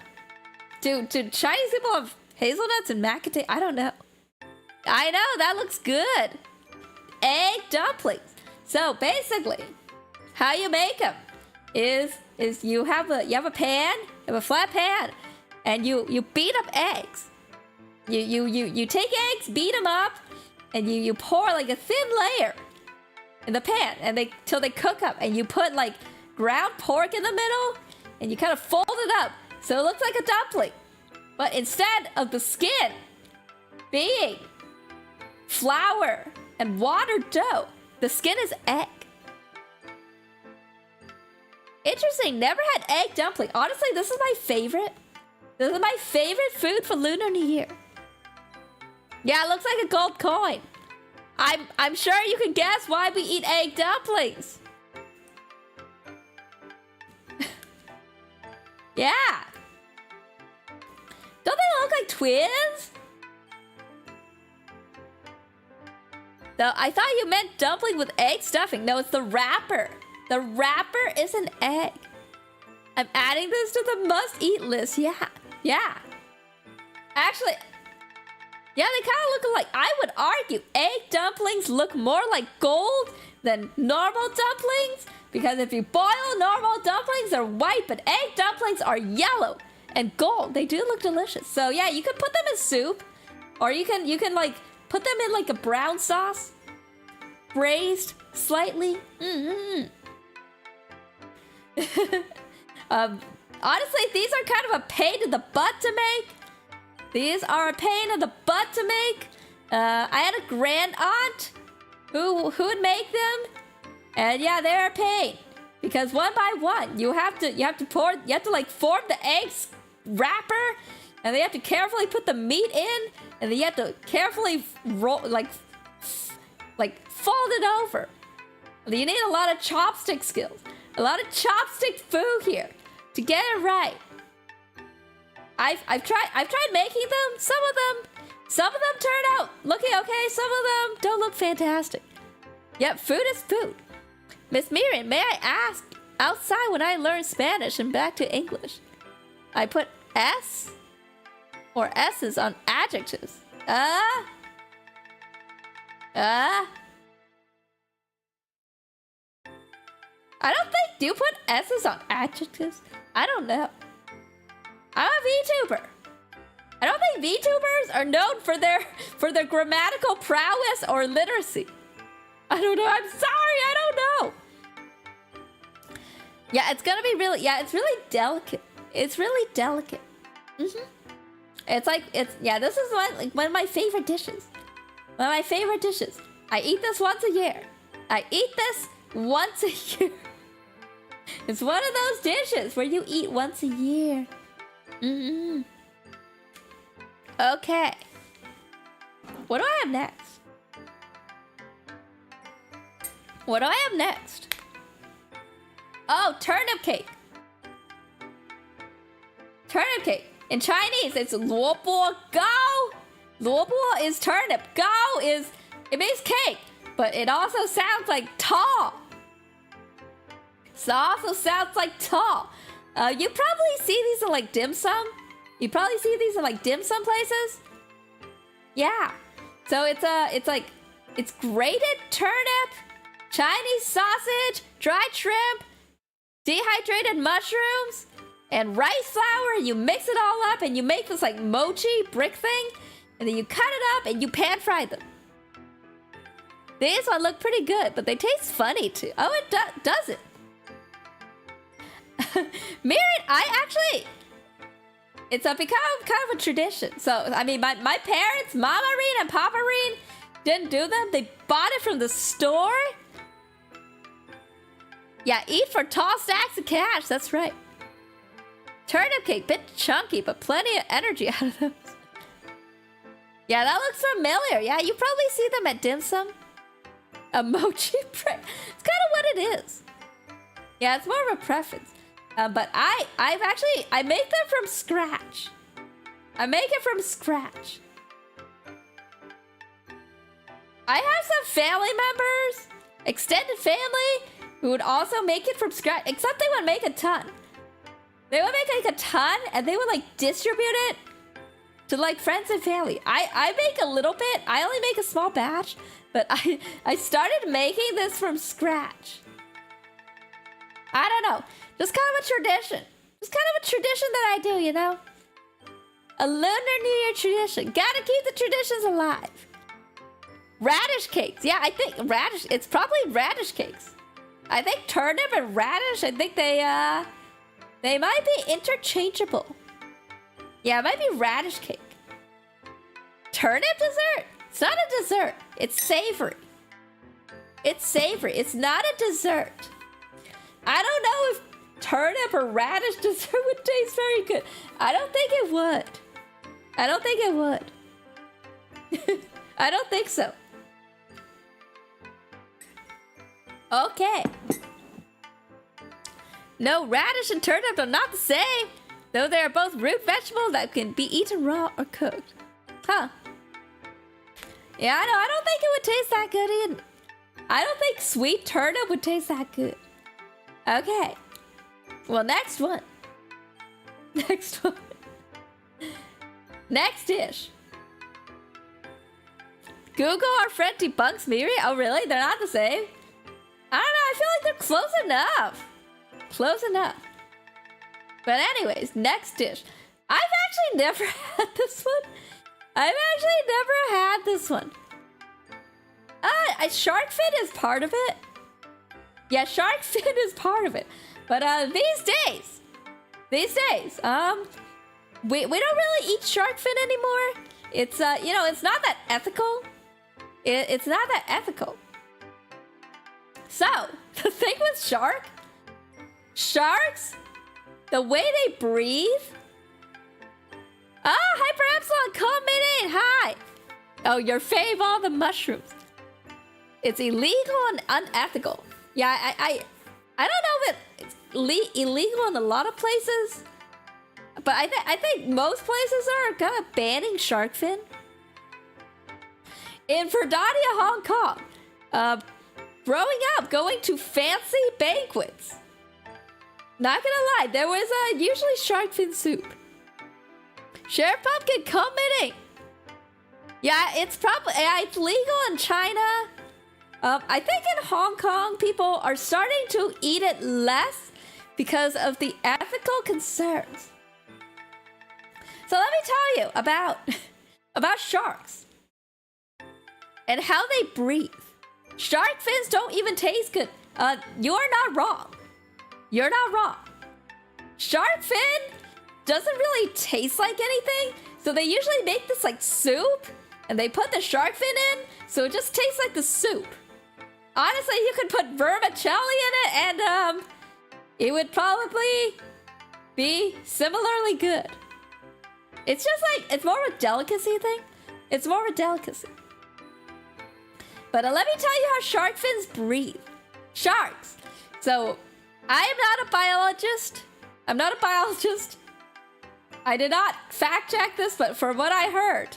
Do Chinese people have hazelnuts and macadamia? I don't know. I know, that looks good. Egg dumplings. So basically, how you make them is you have a pan, you have a flat pan, and you beat up eggs. You take eggs, beat them up, and you pour like a thin layer in the pan, and till they cook up, and you put like ground pork in the middle, and you kind of fold it up so it looks like a dumpling. But instead of the skin being flour and water dough, the skin is egg. Interesting, never had egg dumpling. Honestly, this is my favorite. This is my favorite food for Lunar New Year. Yeah, it looks like a gold coin. I'm sure you can guess why we eat egg dumplings. Yeah. Don't they look like twins? No, I thought you meant dumpling with egg stuffing. No, it's the wrapper. The wrapper is an egg. I'm adding this to the must-eat list. Yeah. Actually, yeah, they kind of look alike. I would argue egg dumplings look more like gold than normal dumplings, because if you boil normal dumplings, they're white, but egg dumplings are yellow and gold. They do look delicious. So yeah, you can put them in soup, or you can like put them in like a brown sauce, braised slightly. Honestly, these are kind of a pain in the butt to make. These are a pain in the butt to make. I had a grand aunt who would make them, and yeah, they're a pain because one by one you have to like form the eggs wrapper, and then you have to carefully put the meat in, and then you have to carefully roll like fold it over. You need a lot of chopstick skills, a lot of chopstick foo here to get it right. I've tried making them. Some of them turn out looking okay. Some of them don't look fantastic. Yep, food is food. Miss Mirin, may I ask? Outside when I learned Spanish and back to English, I put S or S's on adjectives. I don't think. Do you put S's on adjectives? I don't know. I'm a VTuber. I don't think VTubers are known for their grammatical prowess or literacy. I don't know. I'm sorry. I don't know. Yeah, it's gonna be really. Yeah, it's really delicate. It's really delicate. It's like This is one of my favorite dishes. One of my favorite dishes. I eat this once a year. It's one of those dishes where you eat once a year. Okay. What do I have next? Oh, turnip cake. Turnip cake. In Chinese, it's 萝卜糕. 萝卜 is turnip. 糕 is, it means cake, but it also sounds like tall. It also sounds like tall. You probably see these in like dim sum. You probably see these in like dim sum places. Yeah. So it's grated turnip, Chinese sausage, dried shrimp, dehydrated mushrooms, and rice flour. You mix it all up and you make this like mochi brick thing, and then you cut it up and you pan fry them. These one look pretty good, but they taste funny too. Oh, it does it. Mirin, it's become kind of a tradition. So, I mean, my parents, Mama Rin and Papa Rin, didn't do them. They bought it from the store. Yeah, eat for tall stacks of cash. That's right. Turnip cake, bit chunky, but plenty of energy out of those. Yeah, that looks familiar. Yeah, you probably see them at dim sum. A mochi bread. It's kind of what it is. Yeah, it's more of a preference. But I make them from scratch. I make it from scratch. I have some family members, extended family, who would also make it from scratch, except they would make a ton. They would make like a ton, and they would like distribute it to like friends and family. I make a little bit. I only make a small batch, but I started making this from scratch. I don't know. Just kind of a tradition. Just kind of a tradition that I do, you know? A Lunar New Year tradition. Gotta keep the traditions alive. Radish cakes. Yeah, I think radish. It's probably radish cakes. I think turnip and radish, I think they might be interchangeable. Yeah, it might be radish cake. Turnip dessert? It's not a dessert. It's savory. It's savory. It's not a dessert. I don't know if turnip or radish dessert would taste very good. I don't think it would. I don't think it would. I don't think so. Okay. No, radish and turnip are not the same, though they are both root vegetables that can be eaten raw or cooked. Huh. Yeah, I know. I don't think it would taste that good either. I don't think sweet turnip would taste that good. Okay. Well, next one. Next one. Next dish. Google our friend debunks Miri. Oh, really? They're not the same? I don't know. I feel like they're close enough. Close enough. But anyways, next dish. I've actually never had this one. I've actually never had this one. Shark fin is part of it. Yeah, shark fin is part of it. But these days, we don't really eat shark fin anymore. It's it's not that ethical. It's not that ethical. So the thing with sharks, the way they breathe. Ah, Hyper Epsilon, comment in. Hi. Oh, your fave, all the mushrooms. It's illegal and unethical. Yeah, I don't know if it's illegal in a lot of places, but I think most places are kind of banning shark fin. In Verdania, Hong Kong, growing up, going to fancy banquets. Not gonna lie, there was usually shark fin soup. Sheriff Pumpkin commenting. Yeah, it's legal in China. I think in Hong Kong, people are starting to eat it less because of the ethical concerns. So let me tell you about sharks and how they breathe. Shark fins don't even taste good. You're not wrong. You're not wrong. Shark fin doesn't really taste like anything, so they usually make this like soup, and they put the shark fin in, so it just tastes like the soup. Honestly, you could put vermicelli in it, and it would probably be similarly good. It's just like, it's more of a delicacy thing. It's more of a delicacy. But let me tell you how shark fins breathe. Sharks. So I am not a biologist. I'm not a biologist. I did not fact check this, but from what I heard,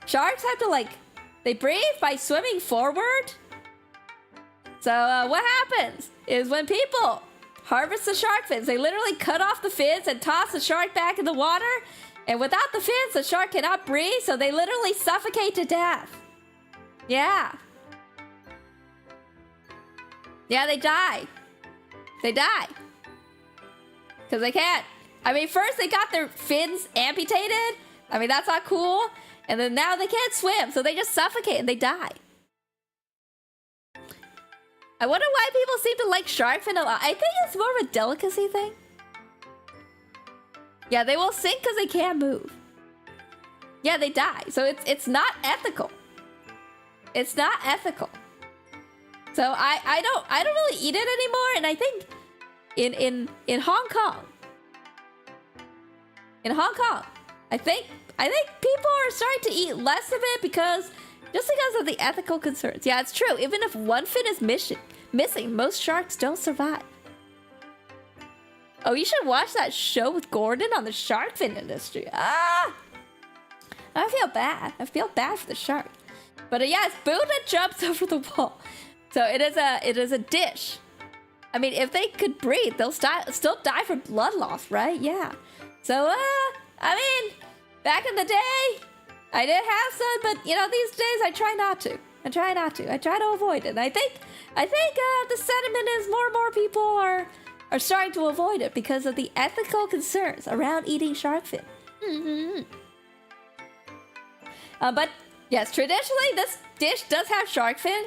sharks have to like, they breathe by swimming forward. So what happens is when people harvest the shark fins, they literally cut off the fins and toss the shark back in the water. And without the fins, the shark cannot breathe, so they literally suffocate to death. Yeah. Yeah, they die. They die. Because they can't. I mean, first they got their fins amputated. I mean, that's not cool. And then now they can't swim, so they just suffocate and they die. I wonder why people seem to like shark fin a lot. I think it's more of a delicacy thing. Yeah, they will sink because they can't move. Yeah, they die. So it's not ethical. It's not ethical. So I don't really eat it anymore. And I think in Hong Kong, I think people are starting to eat less of it because of the ethical concerns. Yeah, it's true. Even if one fin is missing, most sharks don't survive. Oh, you should watch that show with Gordon on the shark fin industry. Ah! I feel bad. I feel bad for the shark. But yes, Buddha jumps over the wall. So it is a dish. I mean, if they could breathe, they'll still die from blood loss, right? Yeah. So, I mean, back in the day, I did have some, but you know, these days I try not to. I try to avoid it. And I think the sentiment is more and more people are starting to avoid it because of the ethical concerns around eating shark fin. But yes, traditionally this dish does have shark fin.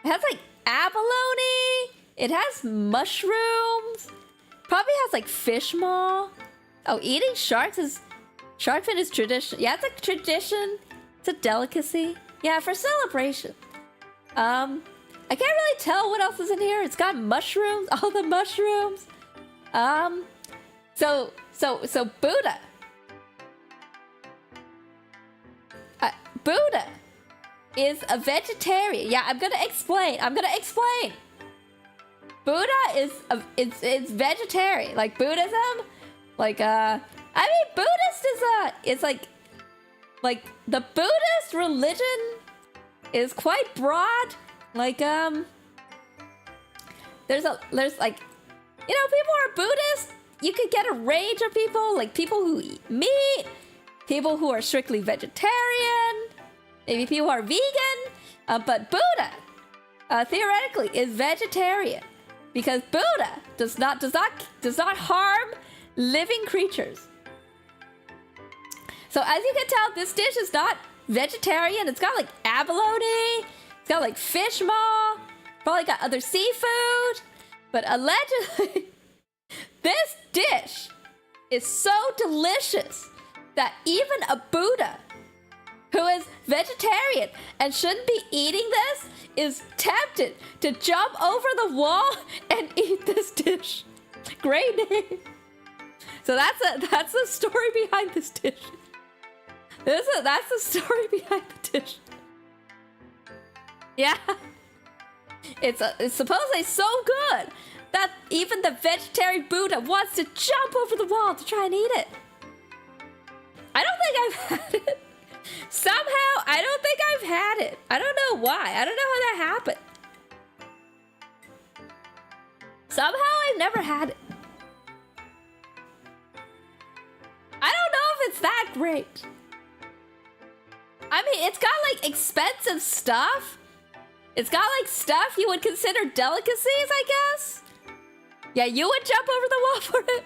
It has like abalone. It has mushrooms. Probably has like fish maw. Oh, eating shark fin is tradition. Yeah, it's a tradition. It's a delicacy. Yeah, for celebration. I can't really tell what else is in here. It's got mushrooms, all the mushrooms. So Buddha. Buddha is a vegetarian. Yeah, I'm gonna explain. Buddha it's vegetarian. Like Buddhism, like I mean Buddhist is like the Buddhist religion is quite broad. Like there's like, you know, people who are Buddhist, you could get a range of people, like people who eat meat, people who are strictly vegetarian, maybe people who are vegan, but Buddha theoretically is vegetarian because Buddha does not harm living creatures. So as you can tell, this dish is not vegetarian. It's got like abalone, it's got like fish maw, probably got other seafood, but allegedly this dish is so delicious that even a Buddha who is vegetarian and shouldn't be eating this is tempted to jump over the wall and eat this dish. Great name. So that's the story behind this dish. That's the story behind the dish. Yeah. It's supposedly so good that even the vegetarian Buddha wants to jump over the wall to try and eat it. I don't think I've had it. Somehow, I don't think I've had it. I don't know why. I don't know how that happened. Somehow, I've never had it. I don't know if it's that great. I mean, it's got like expensive stuff. It's got like stuff you would consider delicacies, I guess. Yeah, you would jump over the wall for it.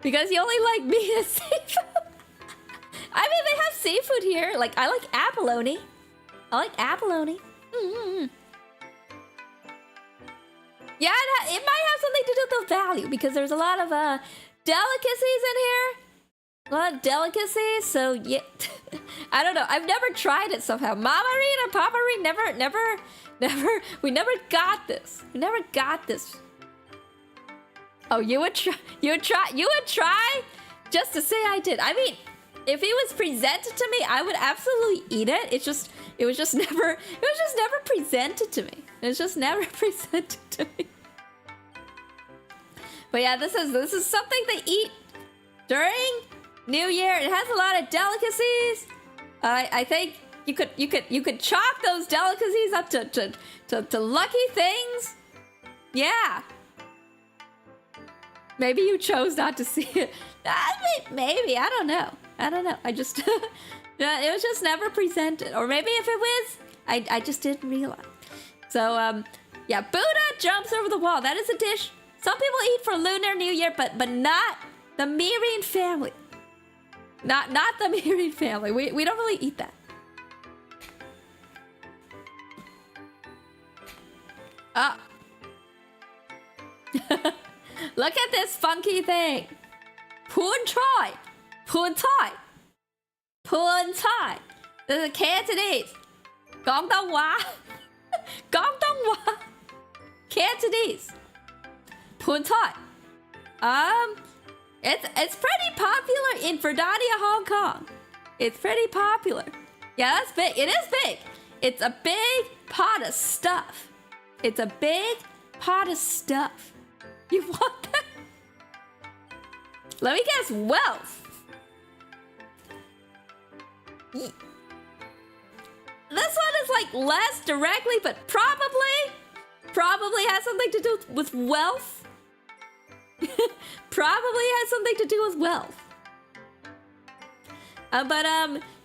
Because you only like meat and seafood. I mean, they have seafood here. Like, I like abalone. Yeah, it might have something to do with the value because there's a lot of delicacies in here. A lot of delicacies, so yeah. I don't know. I've never tried it somehow. Mama Reed and Papa Reed never. We never got this. We never got this. Oh, you would try just to say I did. I mean, if it was presented to me, I would absolutely eat it. It was just never presented to me. It was just never presented to me. But yeah, this is something they eat during New Year. It has a lot of delicacies. I think you could chalk those delicacies up to lucky things. Yeah. Maybe you chose not to see it. Maybe, I don't know. I just it was just never presented, or maybe if it was, I just didn't realize. So yeah, Buddha jumps over the wall. That is a dish some people eat for Lunar New Year, but not the Mirin family. Not the Mirin family. We don't really eat that. Look at this funky thing. Poon Chai. Poon Thai. Poon Thai. This is Cantonese. Gong Dong Wa. Gong Dong Wa. Cantonese. Poon Thai. It's pretty popular in Verdania, Hong Kong. It's pretty popular. Yeah, that's big. It is big. It's a big pot of stuff. It's a big pot of stuff. You want that? Let me guess, wealth. This one is like less directly, but probably has something to do with wealth. Probably has something to do with wealth.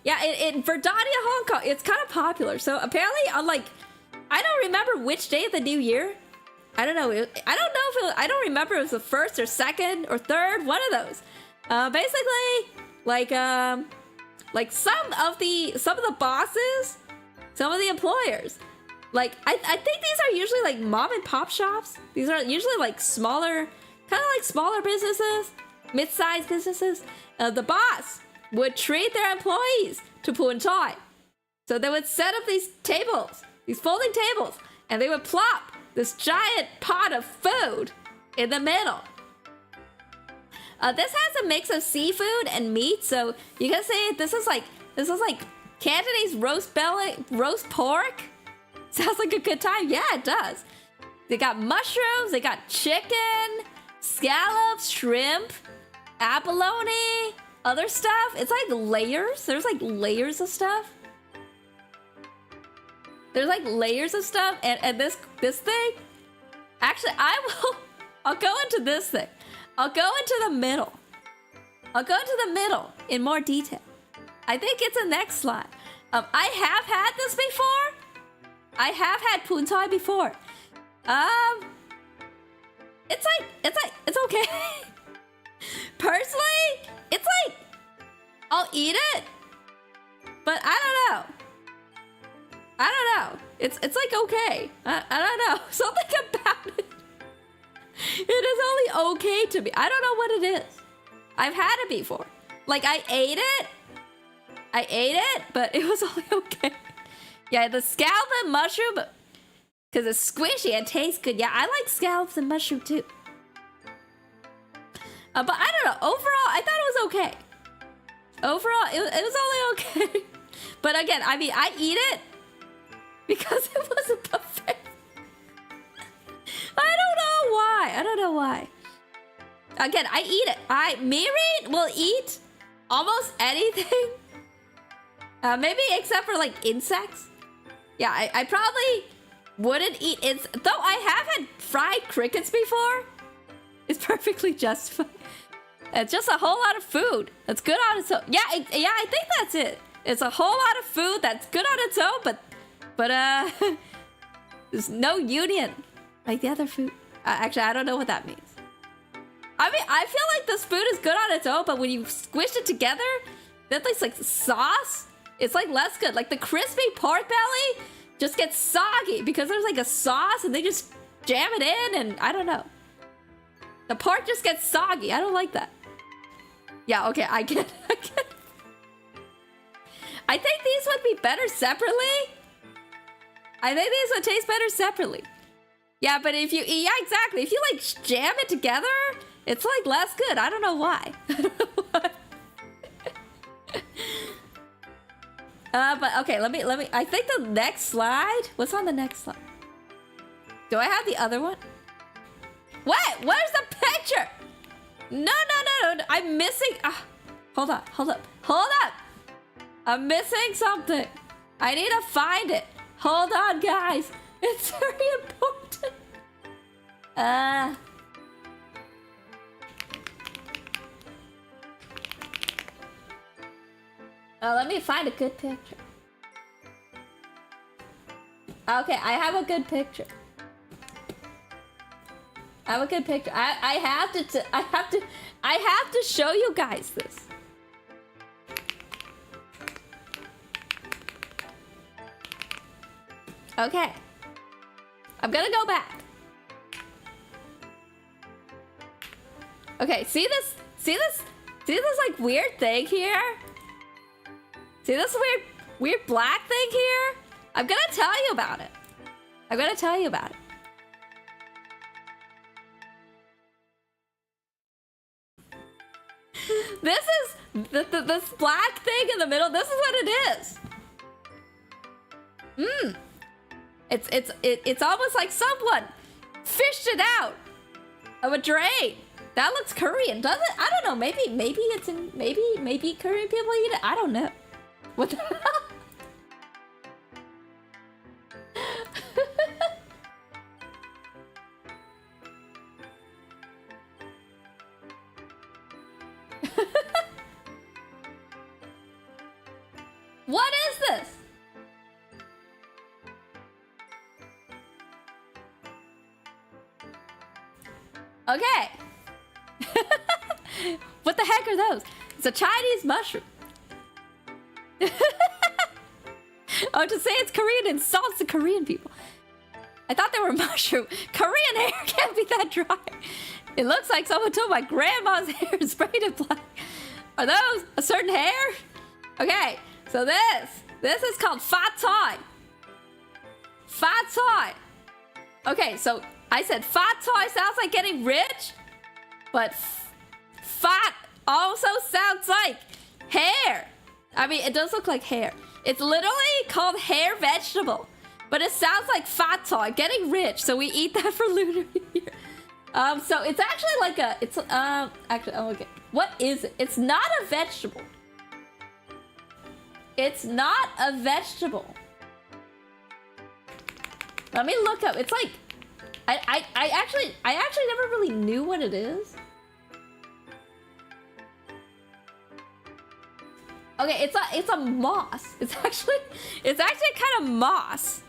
Yeah, in Verdania, Hong Kong, it's kind of popular. So apparently, I don't remember which day of the new year. I don't know. I don't remember if it was the first or second or third. One of those. Basically, like some of the bosses, some of the employers. Like I think these are usually like mom and pop shops. These are usually like smaller, kind of like smaller businesses, mid-sized businesses. The boss would treat their employees to Poon Chai. So they would set up these tables, these folding tables, and they would plop this giant pot of food in the middle. This has a mix of seafood and meat, so you can say this is like Cantonese roast pork. Sounds like a good time. Yeah, it does. They got mushrooms, they got chicken, scallops, shrimp, abalone, other stuff. It's like layers. There's like layers of stuff. There's like layers of stuff, and this thing. Actually, I'll go into this thing. I'll go into the middle. I'll go into the middle in more detail. I think it's the next slide. I have had this before. I have had Poon Thai before. It's okay. Personally, it's like I'll eat it, but I don't know. It's like okay. I don't know. Something about it. It is only okay to me. I don't know what it is. I've had it before. Like I ate it, but it was only okay. Yeah, the scallop and mushroom, because it's squishy and tastes good. Yeah, I like scallops and mushroom too. But I don't know. Overall, I thought it was okay. Overall, it was only okay. But again, I mean, I eat it because it was a buffet. I don't know why. Again, I eat it. Mirin will eat almost anything. Maybe except for like insects. Yeah, I probably wouldn't eat insects. Though I have had fried crickets before. It's perfectly justified. It's just a whole lot of food that's good on its own. Yeah, I think that's it. It's a whole lot of food that's good on its own, but there's no union like the other food. Actually, I don't know what that means. I mean, I feel like this food is good on its own, but when you squish it together, that tastes like sauce. It's like less good. Like the crispy pork belly just gets soggy because there's like a sauce and they just jam it in, and I don't know. The pork just gets soggy. I don't like that. Yeah, okay, I get it. I think these would be better separately. I think these would taste better separately. Yeah, but if you, yeah, exactly. If you like jam it together, it's like less good. I don't know why. I don't know why. But okay, let me, I think the next slide, what's on the next slide? Do I have the other one? Wait, where's the picture? No. I'm missing. Hold up. I'm missing something. I need to find it. Hold on, guys. It's very important. Let me find a good picture. Okay, I have a good picture. I have to show you guys this. Okay. I'm gonna go back. Okay, see this like weird thing here? See this weird black thing here? I'm gonna tell you about it. This is this black thing in the middle. This is what it is. It's almost like someone fished it out of a drain. That looks Korean, doesn't it? I don't know. Maybe it's in maybe Korean people eat it. I don't know. What the hell? What is this? Okay. What the heck are those? It's a Chinese mushroom. Oh, to say it's Korean insults the Korean people. I thought they were mushroom. Korean hair can't be that dry. It looks like someone took my grandma's hair and sprayed it black. Are those a certain hair? Okay, so this is called fat toy. Fat toy. Okay, so I said fat toy sounds like getting rich, but fat also sounds like hair. I mean, it does look like hair. It's literally called hair vegetable, but it sounds like fat toy, getting rich. So we eat that for Lunar New Year. So it's actually like okay. What is it? It's not a vegetable. It's not a vegetable. Let me look up. It's like I actually never really knew what it is. Okay, it's a moss. It's actually kind of moss.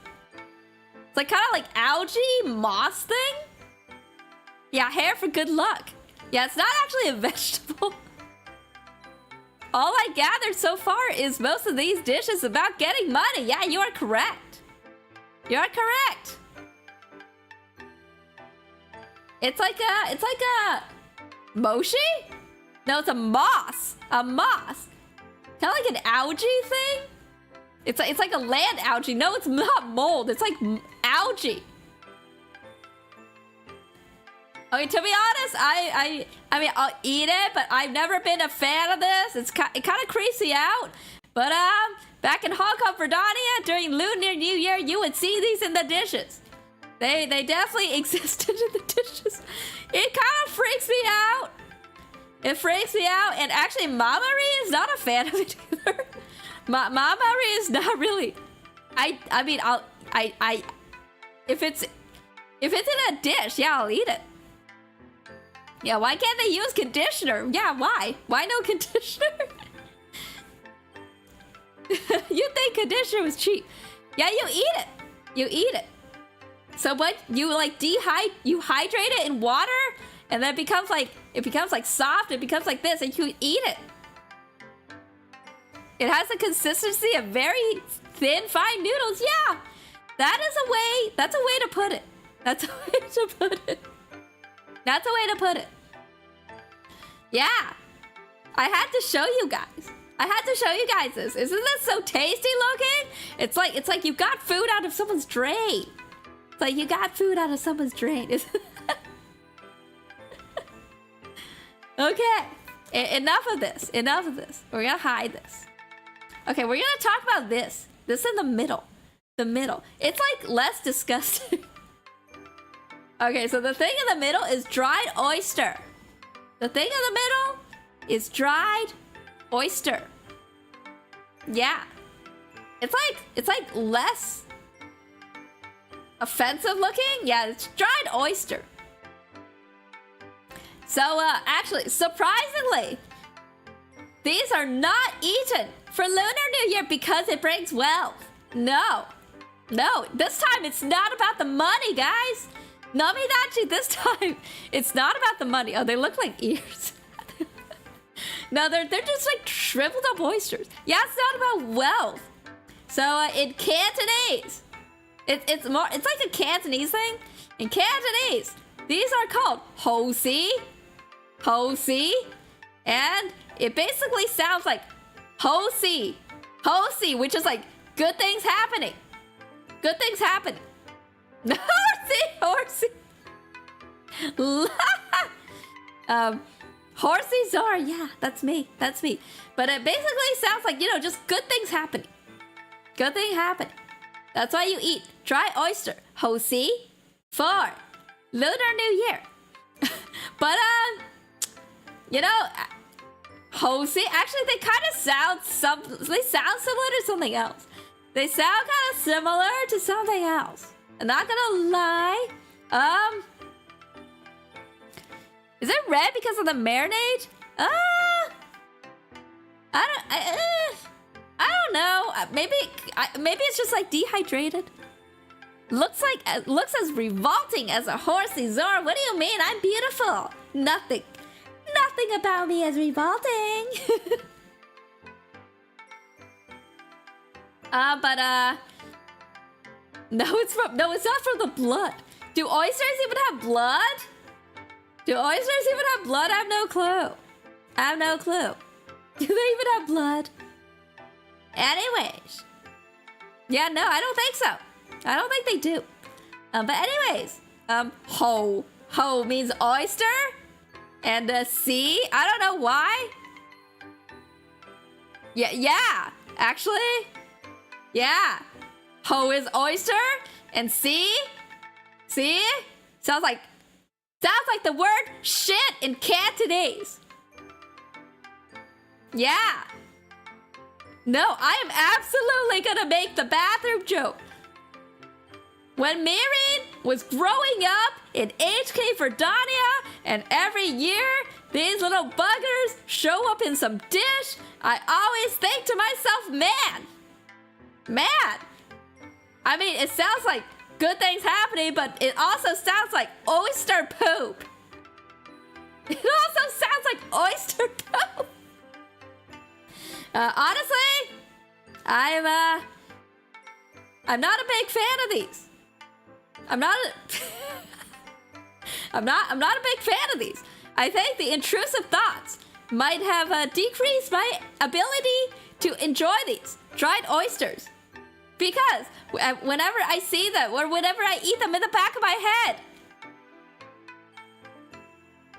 It's like kind of like algae moss thing. Yeah, hair for good luck. Yeah, it's not actually a vegetable. All I gathered so far is most of these dishes about getting money. Yeah, you are correct. You are correct. It's like a mochi? No, it's a moss. A moss. Kind of like an algae thing. It's like a land algae. No, it's not mold. It's like algae. Okay, to be honest, I mean, I'll eat it, but I've never been a fan of this. It kind of creeps me out. But back in Hong Kong, Verdania, during Lunar New Year, you would see these in the dishes. They definitely existed in the dishes. It kind of freaks me out. It freaks me out, and actually, Mama Ri is not a fan of it either. Mama Ri is not really. I mean, if it's in a dish, yeah, I'll eat it. Yeah, why can't they use conditioner? Yeah, why? Why no conditioner? You think conditioner was cheap? Yeah, you eat it. You eat it. So what? You like you hydrate it in water, and then it becomes like soft. It becomes like this, and you eat it. It has the consistency of very thin, fine noodles. Yeah, that is a way. That's a way to put it. That's a way to put it. That's a way to put it. Yeah, I had to show you guys. I had to show you guys this. Isn't this so tasty looking? It's like you got food out of someone's drain. It's like you got food out of someone's drain. Okay, enough of this. Enough of this. We're gonna hide this. Okay, we're gonna talk about this. This in the middle. The middle. It's like less disgusting. Okay, so the thing in the middle is dried oyster. The thing in the middle is dried oyster. Yeah. It's like less offensive looking. Yeah, it's dried oyster. So actually, surprisingly, these are not eaten for Lunar New Year because it brings wealth. No, this time it's not about the money, guys. Namidachi, this time it's not about the money. Oh, they look like ears. No, they're just like shriveled up oysters. Yeah, it's not about wealth. So in Cantonese, it's like a Cantonese thing. In Cantonese, these are called Hoshi, and it basically sounds like Hoshi, which is like good things happening. Good things happening. Horsey. Hoshizora, yeah, that's me. But it basically sounds like, just good things happening. Good thing happening. That's why you eat dry oyster, Hoshi, for Lunar New Year. But, Hoshi, actually they kind of sound similar to something else. They sound kind of similar to something else. I'm not gonna lie. Is it red because of the marinade? I don't know. Maybe it's just like dehydrated. Looks as revolting as a Hoshizora. What do you mean? I'm beautiful. Nothing about me is revolting. No, it's not from the blood. Do oysters even have blood? I have no clue. Do they even have blood? Anyways. Yeah, no, I don't think so. I don't think they do. But anyways, ho means oyster, and C, I don't know why. Yeah, actually, yeah. Ho is oyster, and C sounds like the word shit in Cantonese. Yeah. No, I am absolutely gonna make the bathroom joke. When Mirin was growing up in HK for Dania, and every year these little buggers show up in some dish, I always think to myself, man. I mean, it sounds like good things happening, but it also sounds like oyster poop. It also sounds like oyster poop. Honestly, I'm not a big fan of these. I'm not a big fan of these. I think the intrusive thoughts might have decreased my ability to enjoy these dried oysters. Because whenever I see them, or whenever I eat them in the back of my head,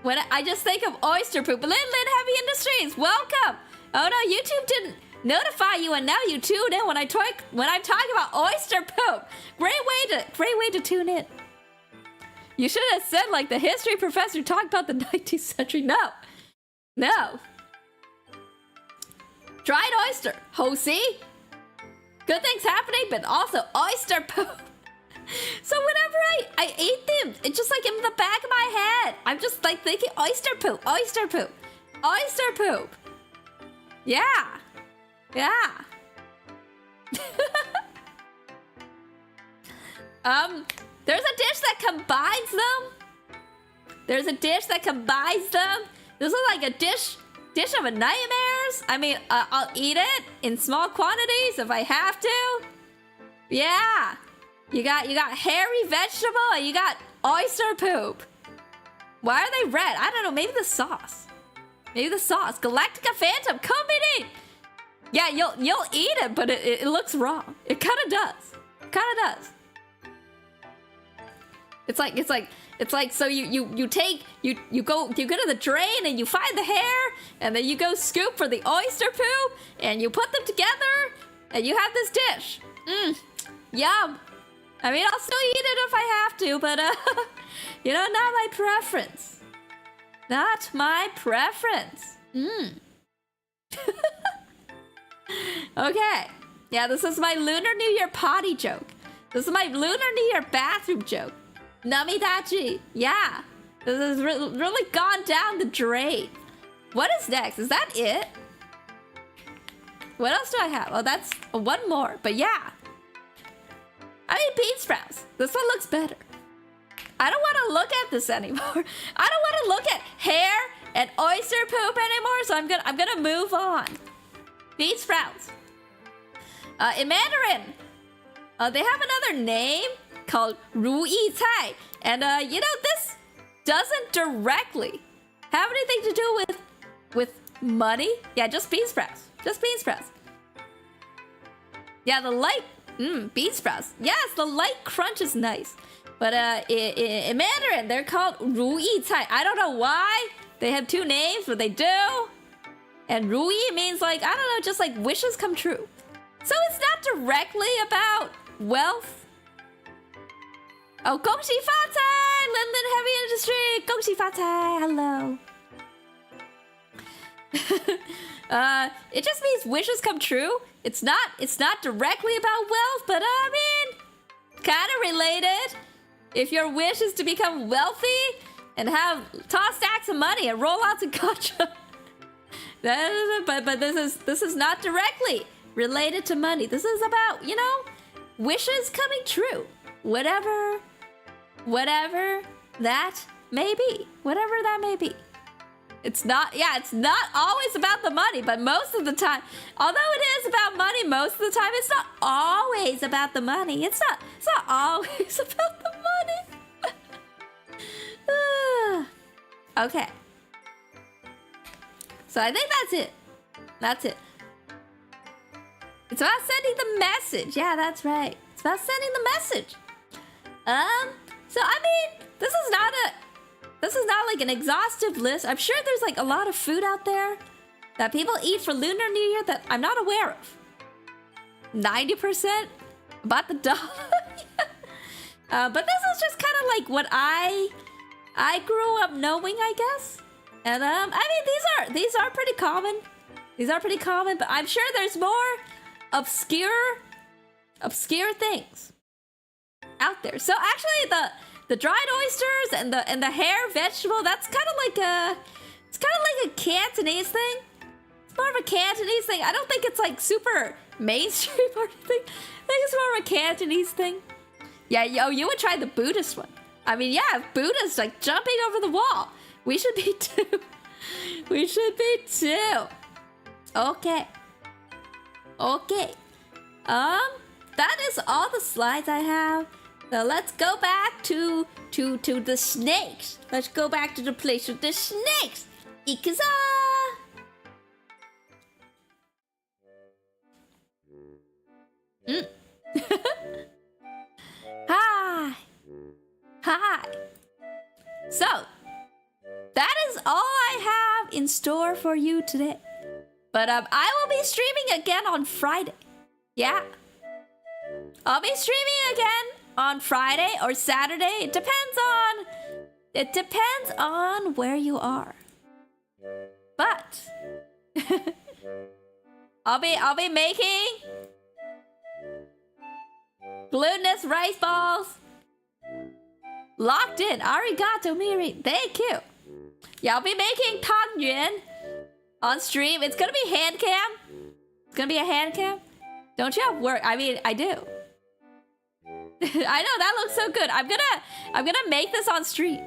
when I just think of oyster poop. Lin Heavy Industries, welcome. Oh no, YouTube didn't notify you, and now you tune in when I'm talking about oyster poop. Great way to tune in. You should have said like the history professor talked about the 19th century. No. Dried oyster, Hoshi. Good things happening, but also oyster poop. So whenever I eat them, it's just like in the back of my head. I'm just like thinking oyster poop. Yeah. There's a dish that combines them. This is like a dish of a nightmares. I mean, I'll eat it in small quantities if I have to. Yeah. You got hairy vegetable and you got oyster poop. Why are they red? I don't know. Maybe the sauce. Galactica Phantom, come in. Yeah, you'll eat it, but it looks wrong. It kind of does. It's like so you go to the drain and you find the hair, and then you go scoop for the oyster poop, and you put them together and you have this dish. Yum. I mean, I'll still eat it if I have to, but you know, not my preference. Not my preference. Okay. Yeah, this is my Lunar New Year potty joke. This is my Lunar New Year bathroom joke. Namidachi. Yeah. This has really gone down the drain. What is next? Is that it? What else do I have? Oh, that's one more. But yeah. I mean, bean sprouts. This one looks better. I don't want to look at this anymore. I don't want to look at hair and oyster poop anymore, so I'm gonna move on. Bean sprouts. In Mandarin, they have another name called Ru Yi Cai, and you know, this doesn't directly have anything to do with money. Yeah, just bean sprouts. Just bean sprouts. Yeah, the light bean sprouts. Yes, the light crunch is nice. But in Mandarin, they're called Ru Yi Cai. I don't know why they have two names, but they do. And Ru Yi means like, I don't know, just like wishes come true. So it's not directly about wealth. Oh, Gongxi Fa Cai! Linden Heavy Industry! Gongxi Fa Cai! Hello. It just means wishes come true. It's not directly about wealth, but I mean, kind of related. If your wish is to become wealthy and have toss stacks of money and roll out to gacha, but this is not directly related to money. This is about, you know, wishes coming true. Whatever that may be. Whatever that may be. It's not always about the money, but most of the time, although it is about money most of the time, it's not always about the money. It's not always about the money. Okay. So I think that's it. That's it. It's about sending the message. Yeah, that's right. It's about sending the message. So I mean, this is not like an exhaustive list. I'm sure there's like a lot of food out there that people eat for Lunar New Year that I'm not aware of. 90% about the dollar. But this is just kind of like what I grew up knowing, I guess. And I mean, these are pretty common. These are pretty common, but I'm sure there's more obscure things out there. So actually, the dried oysters and the hair vegetable, that's kind of like a Cantonese thing. It's more of a Cantonese thing. I don't think it's like super mainstream or anything. I think it's more of a Cantonese thing. Yeah, you would try the Buddhist one. I mean, yeah, Buddha's like jumping over the wall. We should be too. We should be too. Okay. Okay. That is all the slides I have. So let's go back to the snakes. Let's go back to the place with the snakes. Ikuza! Hi. Hi. So, that is all I have in store for you today. But I will be streaming again on Friday. Yeah. I'll be streaming again on Friday or Saturday. It depends on where you are. But I'll be making glutinous rice balls. Locked in. Arigato, Mirin. Thank you. Yeah, I'll be making tangyuan on stream. It's gonna be hand cam. It's gonna be a hand cam. Don't you have work? I mean, I do. I know, that looks so good. I'm gonna make this on stream.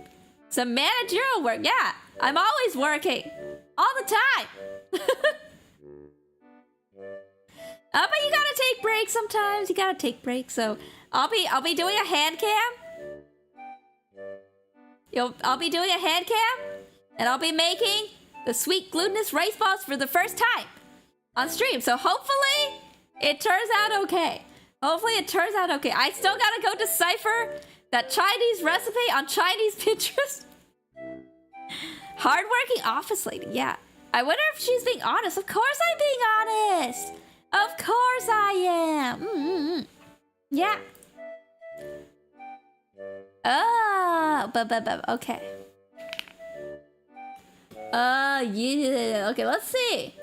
Some managerial work. Yeah, I'm always working. All the time. But you gotta take breaks sometimes. You gotta take breaks. So I'll be doing a hand cam. I'll be doing a hand cam, and I'll be making the sweet glutinous rice balls for the first time on stream. So hopefully it turns out okay. Hopefully it turns out okay. I still gotta go decipher that Chinese recipe on Chinese Pinterest. Hardworking office lady, yeah. I wonder if she's being honest. Of course I'm being honest. Of course I am. Yeah. Oh, but okay. Yeah. Okay, let's see.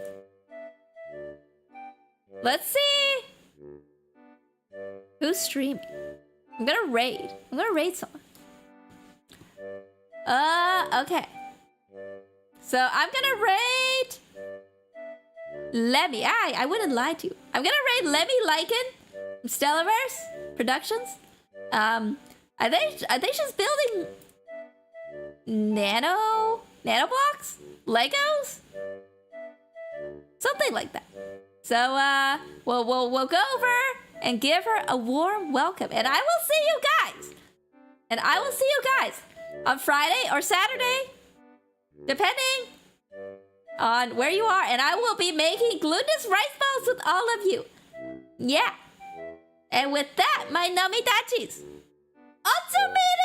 Let's see. Who's streaming? I'm gonna raid. I'm gonna raid someone. Okay. So I'm gonna raid Lemmy. I wouldn't lie to you. I'm gonna raid Lemmy Lycan from Stellaverse Productions. I think she's building nano blocks? Legos? Something like that. So we'll go over and give her a warm welcome. And I will see you guys. And I will see you guys on Friday or Saturday, depending on where you are. And I will be making glutinous rice balls with all of you. Yeah. And with that, my Nomitachis, Otsumiri!